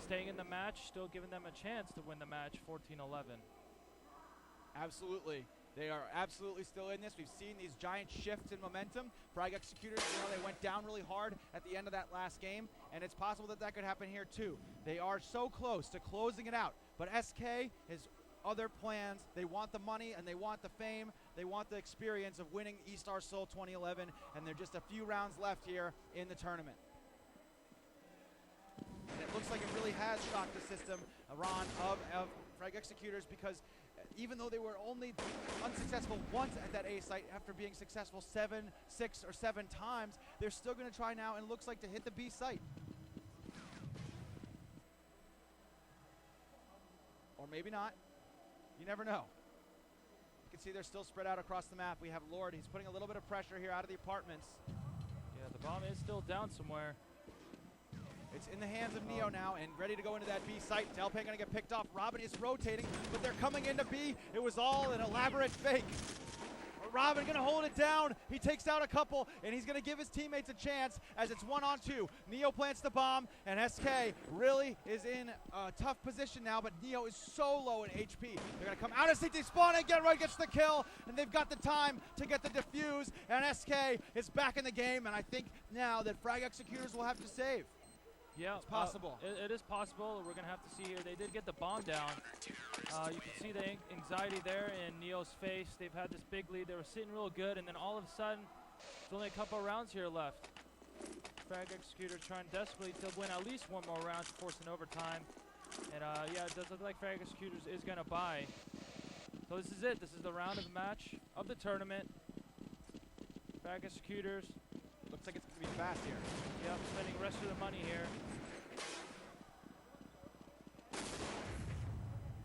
staying in the match, still giving them a chance to win the match 14-11. Absolutely. They are absolutely still in this. We've seen these giant shifts in momentum. Frag Executors, they went down really hard at the end of that last game, and it's possible that that could happen here too. They are so close to closing it out, but SK has other plans. They want the money, and they want the fame. They want the experience of winning E-Star Seoul 2011, and they're just a few rounds left here in the tournament. And it looks like it really has shocked the system, Ron, of Frag Executors, because even though they were only unsuccessful once at that A site after being successful 6 or 7 times, they're still going to try now, and looks like to hit the B site. Or maybe not. You never know. You can see they're still spread out across the map. We have Lord. He's putting a little bit of pressure here out of the apartments. Yeah, the bomb is still down somewhere. It's in the hands of Neo now and ready to go into that B site. Delpan going to get picked off. Robin is rotating, but they're coming into B. It was all an elaborate fake. Robin going to hold it down. He takes out a couple, and he's going to give his teammates a chance as it's 1-on-2. Neo plants the bomb, and SK really is in a tough position now, but Neo is so low in HP. They're going to come out of CT spawn, and Get Right gets the kill, and they've got the time to get the defuse, and SK is back in the game, and I think now that Frag Executors will have to save. Yeah, it's possible. It is possible. We're going to have to see here. They did get the bomb down. You can see the anxiety there in Neo's face. They've had this big lead. They were sitting real good, and then all of a sudden, there's only a couple of rounds here left. Frag Executors trying desperately to win at least 1 more round to force an overtime. And yeah, it does look like Frag Executors is going to buy. So this is it. This is the round of the match of the tournament. Frag Executors. Looks like it's going to be fast here. Yep, spending the rest of the money here.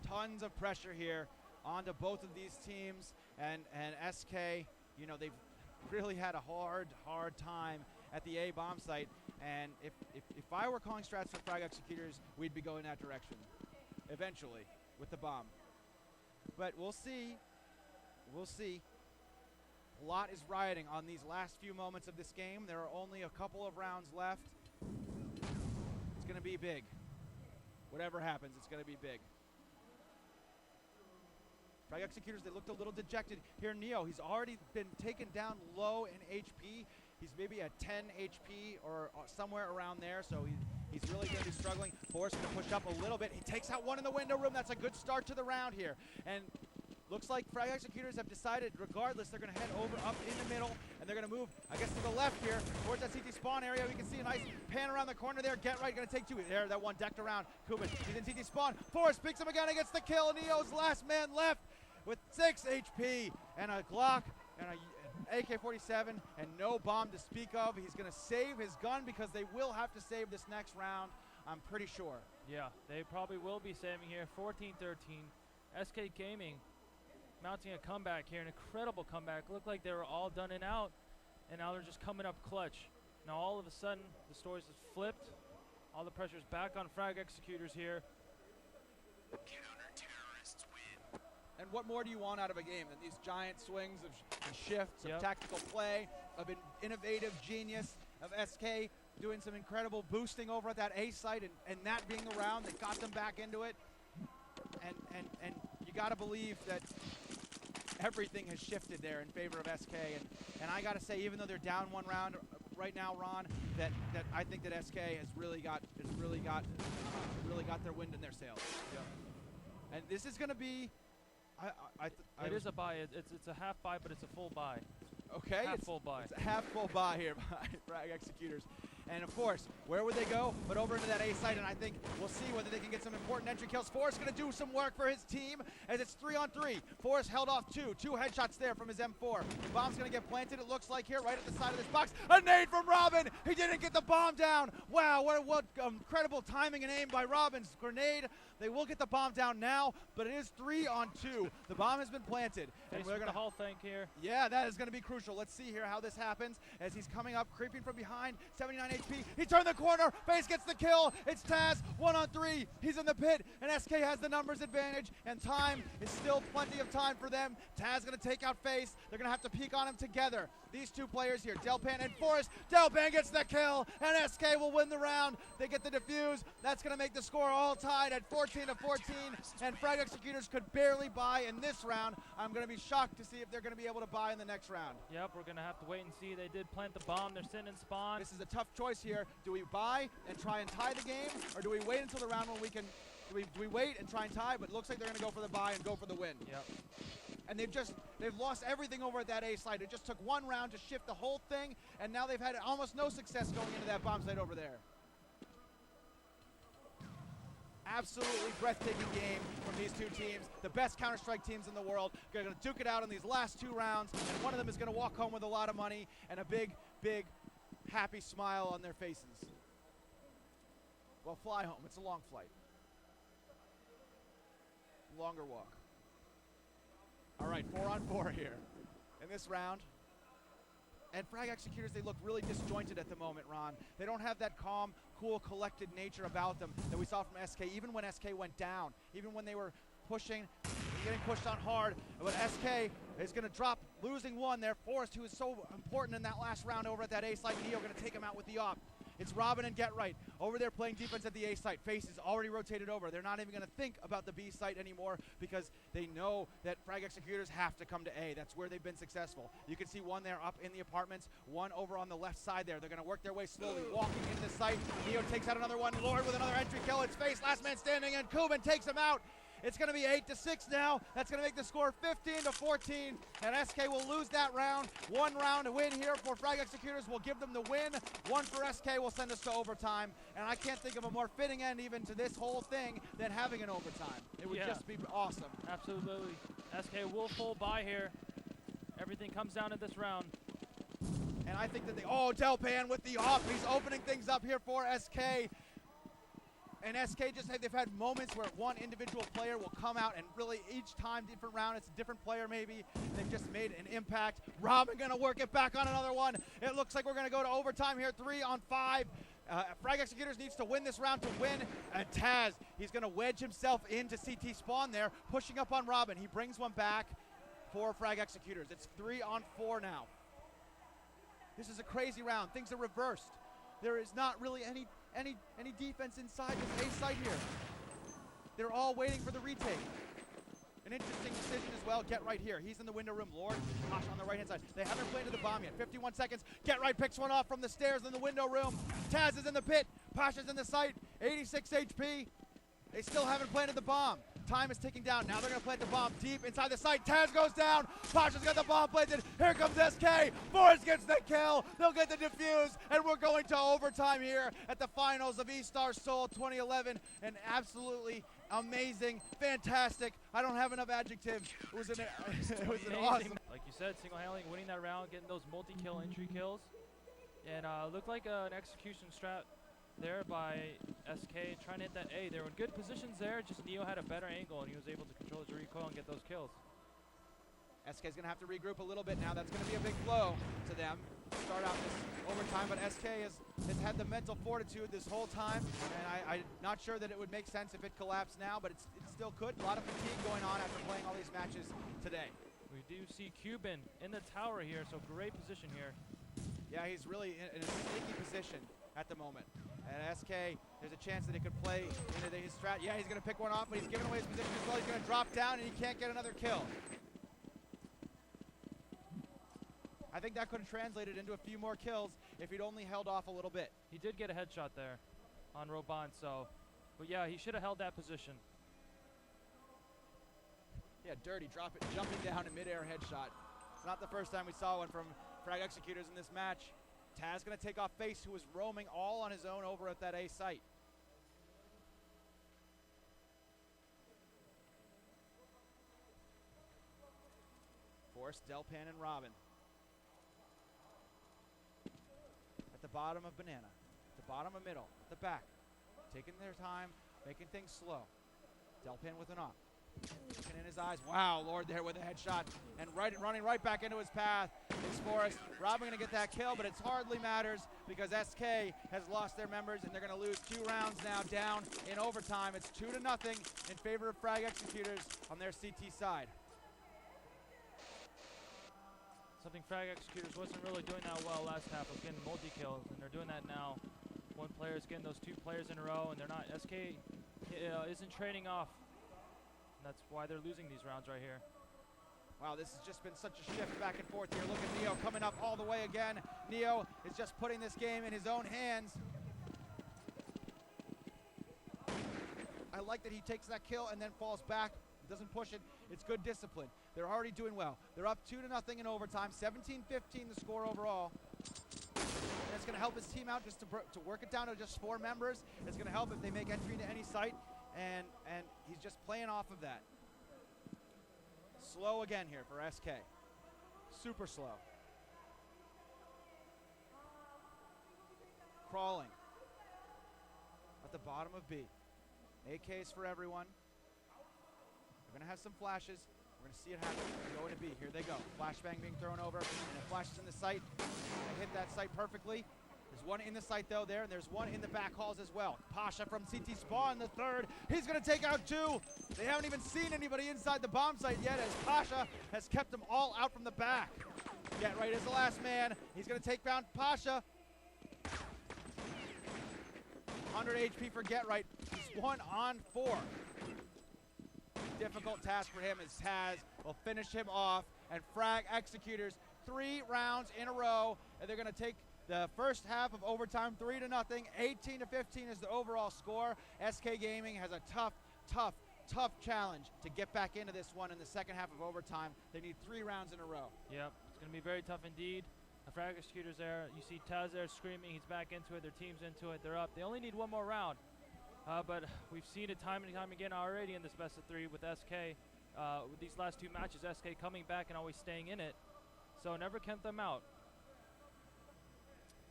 Tons of pressure here onto both of these teams, and SK, they've really had a hard time at the A bomb site, and if I were calling strats for Frag Executors, we'd be going that direction eventually with the bomb. But we'll see. We'll see. A lot is riding on these last few moments of this game. There are only a couple of rounds left. It's going to be big. Whatever happens, it's going to be big. Frag Executors, they looked a little dejected. Here, Neo, he's already been taken down low in HP. He's maybe at 10 HP or somewhere around there, so he's really going to be struggling. Forrest going to push up a little bit. He takes out one in the window room. That's a good start to the round here. And looks like Frag Executors have decided, regardless, they're going to head up in the middle, and they're going to move, I guess, to the left here towards that CT spawn area. We can see a nice pan around the corner there. Get Right going to take 2. There, that one decked around. Kubin, he's in CT spawn. Forrest picks him again and gets the kill. Neo's last man left with 6 HP and a Glock and an AK-47 and no bomb to speak of. He's going to save his gun because they will have to save this next round, I'm pretty sure. Yeah, they probably will be saving here. 14-13. SK Gaming mounting a comeback here, an incredible comeback. Looked like they were all done and out, and now they're just coming up clutch. Now all of a sudden, the stories have flipped. All the pressure's back on Frag Executors here. Counter-terrorists win. And what more do you want out of a game than these giant swings of shifts, of tactical play, of innovative genius, of SK doing some incredible boosting over at that A site, and that being the round that got them back into it. And you got to believe that everything has shifted there in favor of SK. And I got to say, even though they're down 1 round right now, Ron, that I think that SK has really got their wind in their sails. Yeah. And this is going to be. It is a buy. It's a half buy, but it's a full buy. Okay, full buy. It's a half full buy here by Frag Executors. And of course, where would they go? But over into that A site, and I think we'll see whether they can get some important entry kills. Forrest going to do some work for his team as it's 3-on-3. Forrest held off 2 headshots there from his M4. The bomb's going to get planted, it looks like here, right at the side of this box. A nade from Robin! He didn't get the bomb down! Wow, what incredible timing and aim by Robin's grenade. They will get the bomb down now, but it is 3-on-2. The bomb has been planted. And we're going to Hall Thank here. Yeah, that is going to be crucial. Let's see here how this happens as he's coming up, creeping from behind. 79 HP. He turned the corner. Face gets the kill. It's Taz, 1-on-3. He's in the pit, and SK has the numbers advantage, and time is still plenty of time for them. Taz going to take out Face. They're going to have to peek on him together. These two players here, Delpan and Forrest. Delpan gets the kill, and SK will win the round. They get the defuse. That's going to make the score all tied at 14-14, and Frag Executors could barely buy in this round. I'm going to be shocked to see if they're going to be able to buy in the next round. Yep, we're going to have to wait and see. They did plant the bomb. They're sitting in spawn. This is a tough choice here. Do we buy and try and tie the game, or do we wait until the round when we can? Do we wait and try and tie? But it looks like they're going to go for the buy and go for the win. Yep. And they've lost everything over at that A site. It just took one round to shift the whole thing, and now they've had almost no success going into that bomb site over there. Absolutely breathtaking game from these two teams. The best Counter-Strike teams in the world. They're going to duke it out in these last two rounds, and one of them is going to walk home with a lot of money and a big, big, happy smile on their faces. Well, fly home. It's a long flight. Longer walk. All right, 4-on-4 here in this round. And Frag Executors, they look really disjointed at the moment, Ron. They don't have that calm, cool, collected nature about them that we saw from SK, even when SK went down, even when they were pushing, getting pushed on hard. But SK is going to drop, losing one there. Forrest, who is so important in that last round over at that A site. Neo going to take him out with the op. It's Robin and Get Right over there playing defense at the A site. Face is already rotated over. They're not even going to think about the B site anymore because they know that Frag Executors have to come to A. That's where they've been successful. You can see one there up in the apartments, one over on the left side there. They're going to work their way slowly, walking into the site. Neo takes out another one. Lord with another entry kill. It's Face, last man standing, and Kuban takes him out. It's going to be 8-6 now. That's going to make the score 15-14, and SK will lose that round. One round win here for Frag Executors will give them the win. One for SK will send us to overtime, and I can't think of a more fitting end even to this whole thing than having an overtime. It would just be awesome. Absolutely. SK will full buy here. Everything comes down to this round. And I think that Delpan with the off. He's opening things up here for SK. And SK they've had moments where one individual player will come out and really each time, different round, it's a different player maybe. They've just made an impact. Robin gonna work it back on another one. It looks like we're gonna go to overtime here, 3-on-5. Frag Executors needs to win this round to win. And Taz, he's gonna wedge himself into CT spawn there, pushing up on Robin. He brings one back for Frag Executors. It's 3-on-4 now. This is a crazy round. Things are reversed. There is not really any defense inside this A site here. They're all waiting for the retake. An interesting decision as well. Get Right here. He's in the window room. Lord, Posh on the right-hand side. They haven't planted the bomb yet. 51 seconds. Get Right picks one off from the stairs in the window room. Taz is in the pit. Posh is in the site. 86 HP. They still haven't planted the bomb. Time is ticking down. Now they're going to plant the bomb deep inside the site. Taz goes down. Pasha's got the bomb planted. Here comes SK. Forrest gets the kill. They'll get the defuse. And we're going to overtime here at the finals of E-Star Seoul 2011. And absolutely amazing, fantastic. I don't have enough adjectives. It was an awesome. Like you said, single-handling, winning that round, getting those multi-kill entry kills. And looked like an execution strat there by SK trying to hit that A. They were in good positions there, just Neo had a better angle and he was able to control his recoil and get those kills. SK's going to have to regroup a little bit now. That's going to be a big blow to them. Start out this overtime, but SK has had the mental fortitude this whole time, and I'm not sure that it would make sense if it collapsed now, but it still could. A lot of fatigue going on after playing all these matches today. We do see Cuban in the tower here, so great position here. Yeah, he's really in a sneaky position at the moment. And SK, there's a chance that he could play into his strat. Yeah, he's going to pick one off, but he's giving away his position as well. He's going to drop down, and he can't get another kill. I think that could have translated into a few more kills if he'd only held off a little bit. He did get a headshot there on Roban, so. But yeah, he should have held that position. Yeah, dirty, jumping down in midair headshot. It's not the first time we saw one from Frag Executors in this match. Taz going to take off Face, who was roaming all on his own over at that A site. Forrest, Delpan, and Robin. At the bottom of Banana. At the bottom of middle. At the back. Taking their time, making things slow. Delpan with an off. Looking in his eyes. Wow, Lord there with a headshot. And running right back into his path is Forrest. Rambo going to get that kill, but it hardly matters because SK has lost their members and they're going to lose 2 rounds now down in overtime. It's 2-0 in favor of Frag Executors on their CT side. Something Frag Executors wasn't really doing that well last half of getting multi-kills, and they're doing that now. One player's getting those 2 players in a row, and they're not. SK isn't trading off. And that's why they're losing these rounds right here. Wow, this has just been such a shift back and forth here. Look at Neo coming up all the way again. Neo is just putting this game in his own hands. I like that he takes that kill and then falls back, doesn't push it. It's good discipline. They're already doing well. They're up 2-0 in overtime, 17-15 the score overall. And it's going to help his team out just to work it down to just 4 members. It's going to help if they make entry into any site, and he's just playing off of that. Slow again here for SK. Super slow. Crawling at the bottom of B. AKs for everyone. We're going to have some flashes. We're going to see it happen. Go into B. Here they go. Flashbang being thrown over. And it flashes in the site. They hit that site perfectly. There's one in the site, though, there. And there's one in the back halls as well. Pasha from CT Spawn, the third. He's going to take out 2. They haven't even seen anybody inside the bomb site yet, as Pasha has kept them all out from the back. Get Right is the last man. He's going to take down Pasha. 100 HP for Get Right. He's 1 on 4. Difficult task for him as Taz will finish him off, and Frag Executors 3 rounds in a row, and they're going to take the first half of overtime 3-0. 18-15 is the overall score. SK Gaming has a tough challenge to get back into this one in the second half of overtime. They need 3 rounds in a row. Yep, it's going to be very tough indeed. The Frag Executors there, you see Taz there screaming, he's back into it, their team's into it, they're up. They only need 1 more round. But we've seen it time and time again already in this best of 3 with SK. With these last 2 matches, SK coming back and always staying in it. So never count them out.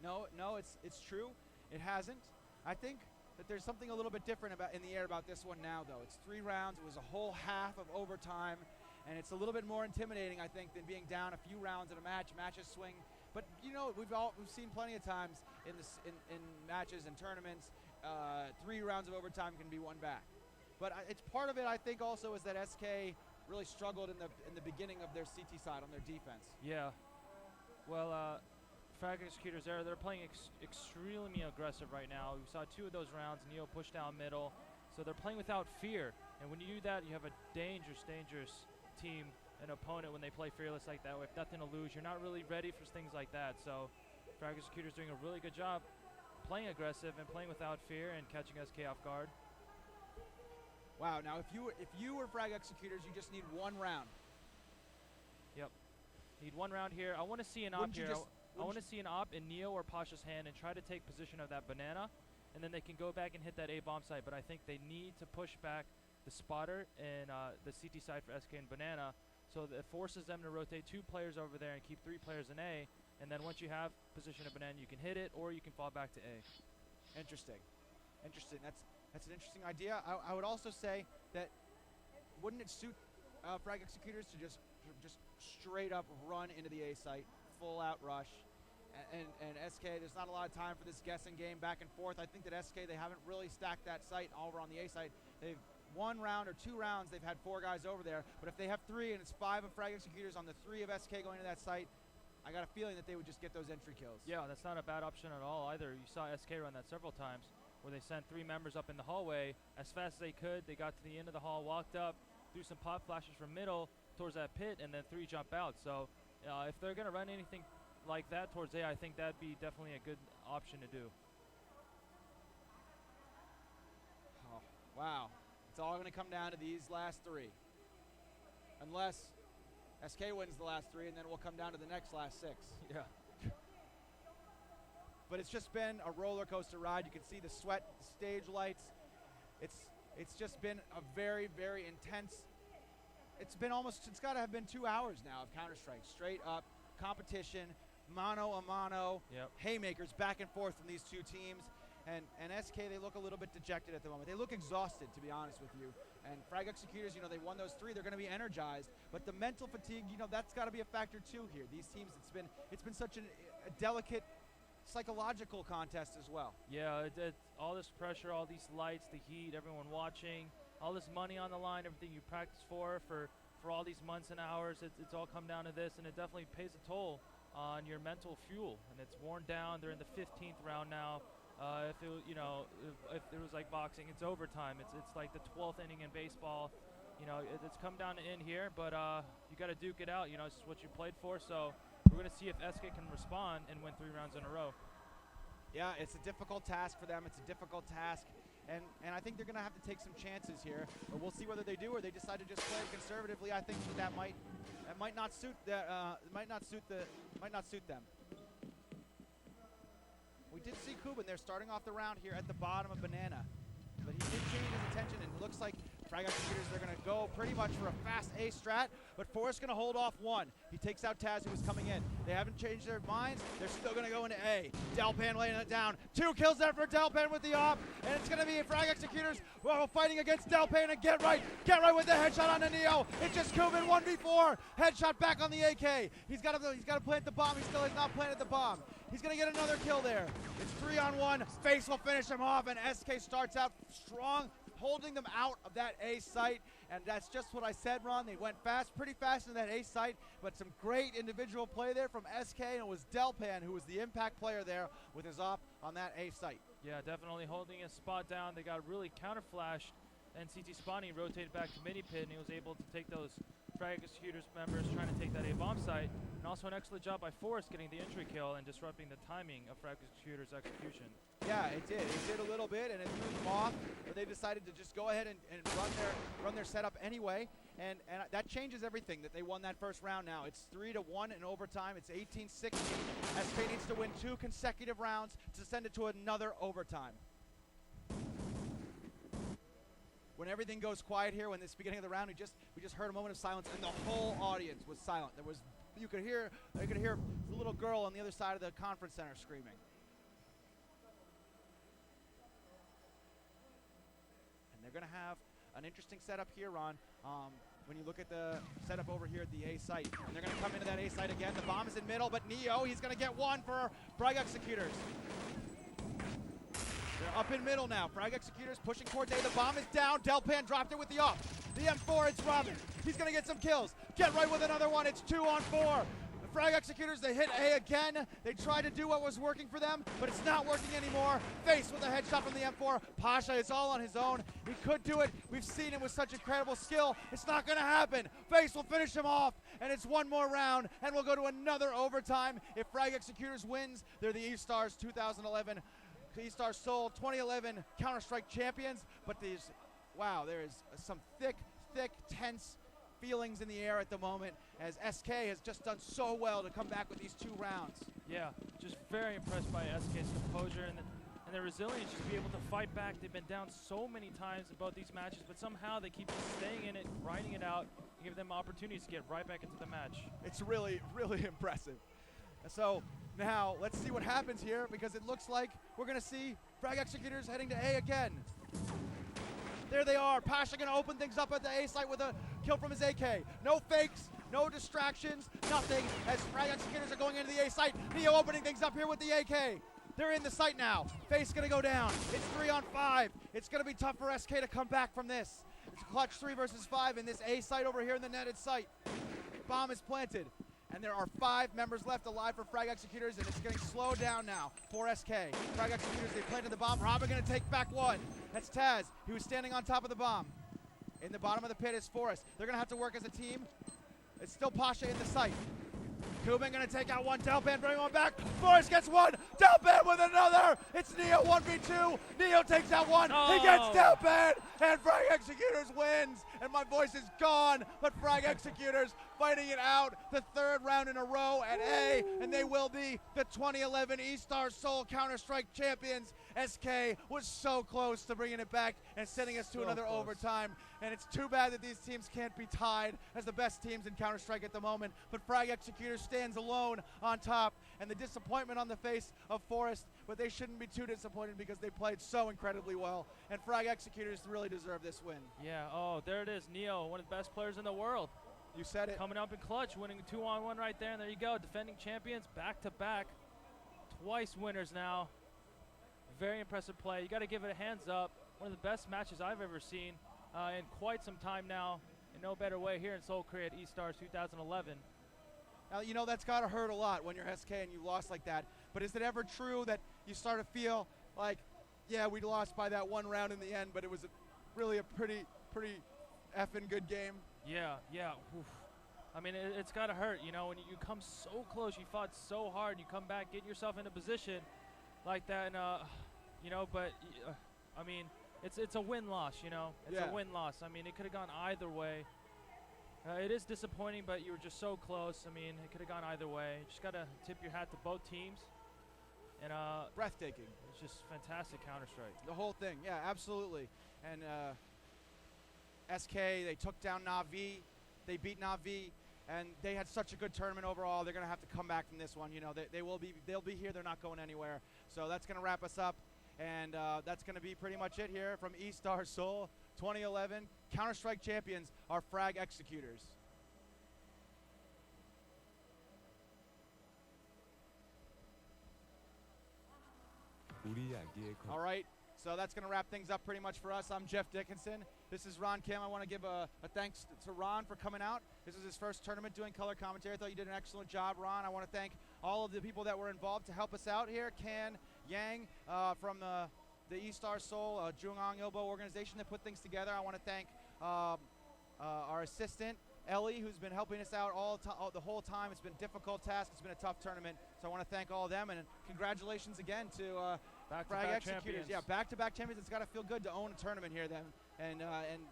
No, it's true. It hasn't. I think that there's something a little bit different in the air about this one now, though. It's 3 rounds. It was a whole half of overtime, and it's a little bit more intimidating, I think, than being down a few rounds in a match. Matches swing, but you know we've seen plenty of times in matches and tournaments. 3 rounds of overtime can be won back. But it's part of it, I think, also is that SK really struggled in the beginning of their CT side on their defense. Yeah. Well, Frag Executors there, they're playing extremely aggressive right now. We saw 2 of those rounds. Neo pushed down middle. So they're playing without fear. And when you do that, you have a dangerous team, an opponent when they play fearless like that with nothing to lose. You're not really ready for things like that. So Frag Executors doing a really good job playing aggressive and playing without fear and catching SK off guard. Wow, now if you were Frag Executors, you just need 1 round. Yep. Need 1 round here. I want to see an op here. I want to see an op in Neo or Pasha's hand and try to take position of that banana, and then they can go back and hit that A bomb site. But I think they need to push back the spotter and the CT side for SK and banana, so that it forces them to rotate 2 players over there and keep 3 players in A. And then once you have position of banana, you can hit it or you can fall back to A. Interesting. That's an interesting idea. I would also say that wouldn't it suit Frag Executors to just straight up run into the A site, full out rush, and SK, there's not a lot of time for this guessing game back and forth. I think that SK, they haven't really stacked that site over on the A site. They've 1 round or 2 rounds, they've had 4 guys over there. But if they have 3 and it's 5 of Frag Executors on the 3 of SK going to that site, I got a feeling that they would just get those entry kills. Yeah, that's not a bad option at all either. You saw SK run that several times where they sent 3 members up in the hallway as fast as they could. They got to the end of the hall, walked up, threw some pop flashes from middle towards that pit, and then 3 jump out. So if they're going to run anything like that towards A, I think that'd be definitely a good option to do. Oh, wow. It's all going to come down to these last 3. Unless SK wins the last 3, and then we'll come down to the next last 6. Yeah. But it's just been a roller coaster ride. You can see the sweat, the stage lights. It's just been a very, very intense. It's got to have been 2 hours now of Counter-Strike. Straight up competition, mano a mano, yep. Haymakers back and forth from these 2 teams. and SK, they look a little bit dejected at the moment. They look exhausted, to be honest with you. And Frag Executors, they won those 3. They're going to be energized. But the mental fatigue, that's got to be a factor too here. These teams, it's been such a delicate psychological contest as well. Yeah, all this pressure, all these lights, the heat, everyone watching, all this money on the line, everything you practice for all these months and hours, it's all come down to this, and it definitely pays a toll on your mental fuel, and it's worn down. They're in the 15th round now. If it was like boxing, it's overtime. It's like the 12th inning in baseball. It's come down to end here, but you got to duke it out. It's what you played for. So we're going to see if SK can respond and win 3 rounds in a row. Yeah, it's a difficult task for them. It's a difficult task, and I think they're going to have to take some chances here. But we'll see whether they do or they decide to just play conservatively. I think that might not suit might not suit them. We did see Kubin there starting off the round here at the bottom of Banana. But he did change his attention, and it looks like Frag Executors, they're going to go pretty much for a fast A strat, but Forrest going to hold off 1. He takes out Taz, who was coming in. They haven't changed their minds. They're still going to go into A. Delpan laying it down. 2 kills there for Delpan with the op, and it's going to be Frag Executors fighting against Delpan, and Get Right with the headshot on the Neo. It's just Kubin 1v4. Headshot back on the AK. He's got to plant the bomb. He still has not planted the bomb. He's going to get another kill there. It's 3-on-1. Face will finish him off, and SK starts out strong, holding them out of that A site, and that's just what I said, Ron. They went pretty fast in that A site, but some great individual play there from SK, and it was Delpan who was the impact player there with his op on that A site. Yeah, definitely holding his spot down. They got really counter-flashed, and CT Spawny rotated back to mini-pit, and he was able to take those Frag Executors members trying to take that A bomb site, and also an excellent job by Forrest getting the entry kill and disrupting the timing of Frag Executors' execution. Yeah, it did. It did a little bit, and it threw them off, but they decided to just go ahead and run their setup anyway, and that changes everything that they won that first round now. It's 3-1 in overtime. It's 18-16. SK needs to win 2 consecutive rounds to send it to another overtime. When everything goes quiet here, when this beginning of the round, we just heard a moment of silence, and the whole audience was silent. You could hear the little girl on the other side of the conference center screaming. And they're going to have an interesting setup here, Ron. When you look at the setup over here at the A site, and they're going to come into that A site again. The bomb is in middle, but Neo, he's going to get 1 for Frag Executors. They're up in middle now. Frag Executors pushing towards A. The bomb is down. Delpan dropped it with the up. The M4, it's Robin. He's going to get some kills. Get Right with another one. It's 2-on-4. The Frag Executors, they hit A again. They tried to do what was working for them, but it's not working anymore. Face with a headshot from the M4. Pasha is all on his own. He could do it. We've seen him with such incredible skill. It's not going to happen. Face will finish him off, and it's 1 more round, and we'll go to another overtime. If Frag Executors wins, they're the E-Stars 2011 E-Star Seoul 2011 Counter-Strike champions, but there is some thick, tense feelings in the air at the moment, as SK has just done so well to come back with these 2 rounds. Yeah, just very impressed by SK's composure and their resilience to be able to fight back. They've been down so many times in both these matches, but somehow they keep staying in it, grinding it out, and give them opportunities to get right back into the match. It's really, really impressive. So now let's see what happens here, because it looks like we're going to see Frag Executors heading to A again. There they are. Pasha going to open things up at the A site with a kill from his AK. No fakes, no distractions, nothing, as Frag Executors are going into the A site. Neo opening things up here with the AK. They're in the site now. Face going to go down. It's 3-on-5. It's going to be tough for SK to come back from this. It's a clutch 3 versus 5 in this A site over here in the netted site. Bomb is planted. And there are 5 members left alive for Frag Executors, and it's getting slowed down now for SK. Frag Executors, they planted the bomb. Robin going to take back 1. That's Taz. He was standing on top of the bomb. In the bottom of the pit is Forrest. They're going to have to work as a team. It's still Pasha in the site. Kubin going to take out 1. Delpan bringing 1 back. Forrest gets 1. Delpan with another. It's Neo 1v2. Neo takes out 1. Oh. He gets Delpan. And Frag Executors wins. And my voice is gone. But Frag Executors fighting it out, the third round in a row at A, and they will be the 2011 E-Star Seoul Counter-Strike champions. SK was so close to bringing it back and sending us to So another close. overtime, and it's too bad that these teams can't be tied as the best teams in Counter-Strike at the moment, but Frag Executors stands alone on top, and the disappointment on the face of Forest, but they shouldn't be too disappointed because they played so incredibly well, and Frag Executors really deserve this win. Yeah, oh, there it is. Neo, one of the best players in the world. You said it. Coming up in clutch, winning 2-on-1 right there, and there you go. Defending champions, back-to-back. Twice winners now. Very impressive play. You got to give it a hands up. One of the best matches I've ever seen in quite some time now. In no better way here in Seoul, Korea at E-Stars 2011. Now, you know, that's got to hurt a lot when you're SK and you lost like that. But is it ever true that you start to feel like, yeah, we lost by that one round in the end, but it was really a pretty effing good game? Yeah. Oof. I mean, it's got to hurt, you know, when you come so close, you fought so hard, you come back, get yourself in a position like that, and, you know, but, I mean, it's a win-loss, you know. It's a win-loss. I mean, it could have gone either way. It is disappointing, but you were just so close. I mean, it could have gone either way. You just got to tip your hat to both teams. And breathtaking. It's just fantastic Counter-Strike. The whole thing, yeah, absolutely. And SK, they took down Na'Vi. They beat Na'Vi. And they had such a good tournament overall. They're going to have to come back from this one. You know, they'll be here. They're not going anywhere. So that's going to wrap us up. And that's going to be pretty much it here from E-Star Seoul 2011. Counter-Strike champions are Frag Executors. All right, so that's going to wrap things up pretty much for us. I'm Jeff Dickinson. This is Ron Kim. I want to give a thanks to Ron for coming out. This is his first tournament doing color commentary. I thought you did an excellent job, Ron. I want to thank all of the people that were involved to help us out here. Can Yang from the E-Star Seoul, Jungong Ilbo organization that put things together. I want to thank our assistant, Ellie, who's been helping us out the whole time. It's been a difficult task. It's been a tough tournament. So I want to thank all of them, and congratulations again to Frag Executors. Yeah, back-to-back champions. It's got to feel good to own a tournament here then. And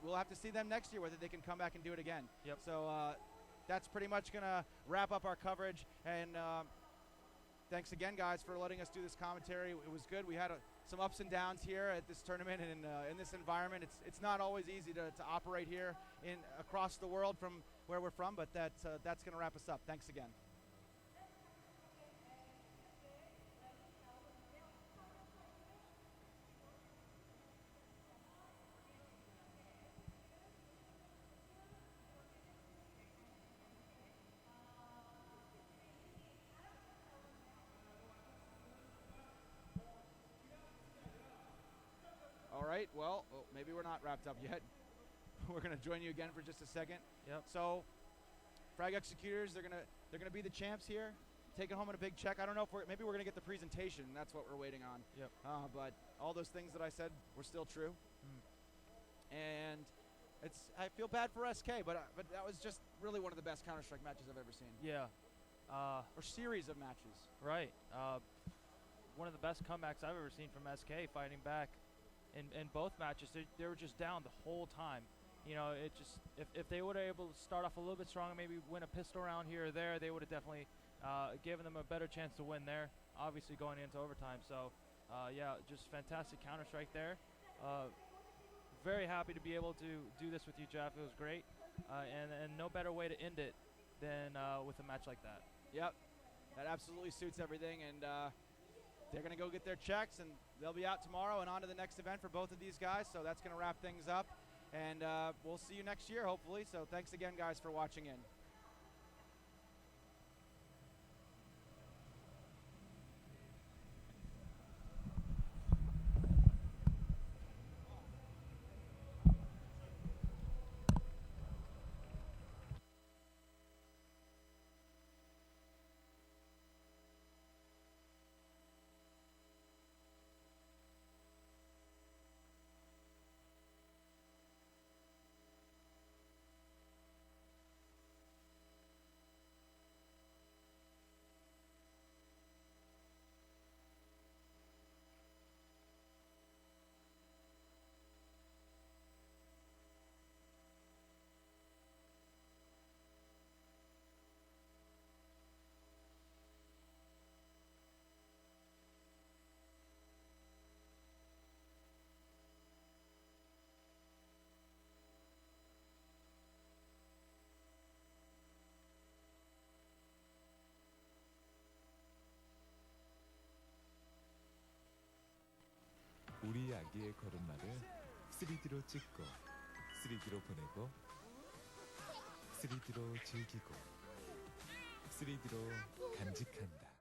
we'll have to see them next year whether they can come back and do it again. Yep. So that's pretty much going to wrap up our coverage. And thanks again, guys, for letting us do this commentary. It was good. We had some ups and downs here at this tournament and in this environment. It's not always easy to operate here across the world from where we're from, but that's going to wrap us up. Thanks again. All right, well, maybe we're not wrapped up yet. We're going to join you again for just a second. Yep. So, Frag Executors, they're going to be the champs here. Take it home in a big check. I don't know if maybe we're going to get the presentation. That's what we're waiting on. Yep. But all those things that I said were still true. And I feel bad for SK, but that was just really one of the best Counter-Strike matches I've ever seen. Yeah. Or series of matches. Right. One of the best comebacks I've ever seen from SK, fighting back in both matches. They were just down the whole time. You know, it just if they would have able to start off a little bit stronger, maybe win a pistol round here or there, they would have definitely given them a better chance to win there. Obviously going into overtime. So yeah, just fantastic Counter-Strike there. Very happy to be able to do this with you, Jeff. It was great, and no better way to end it than with a match like that. Yep, that absolutely suits everything, and they're going to go get their checks, and they'll be out tomorrow and on to the next event for both of these guys, so that's going to wrap things up, and we'll see you next year, hopefully, so thanks again, guys, for watching in. 자기의 걸음마를 3D로 찍고 3D로 보내고 3D로 즐기고 3D로 간직한다.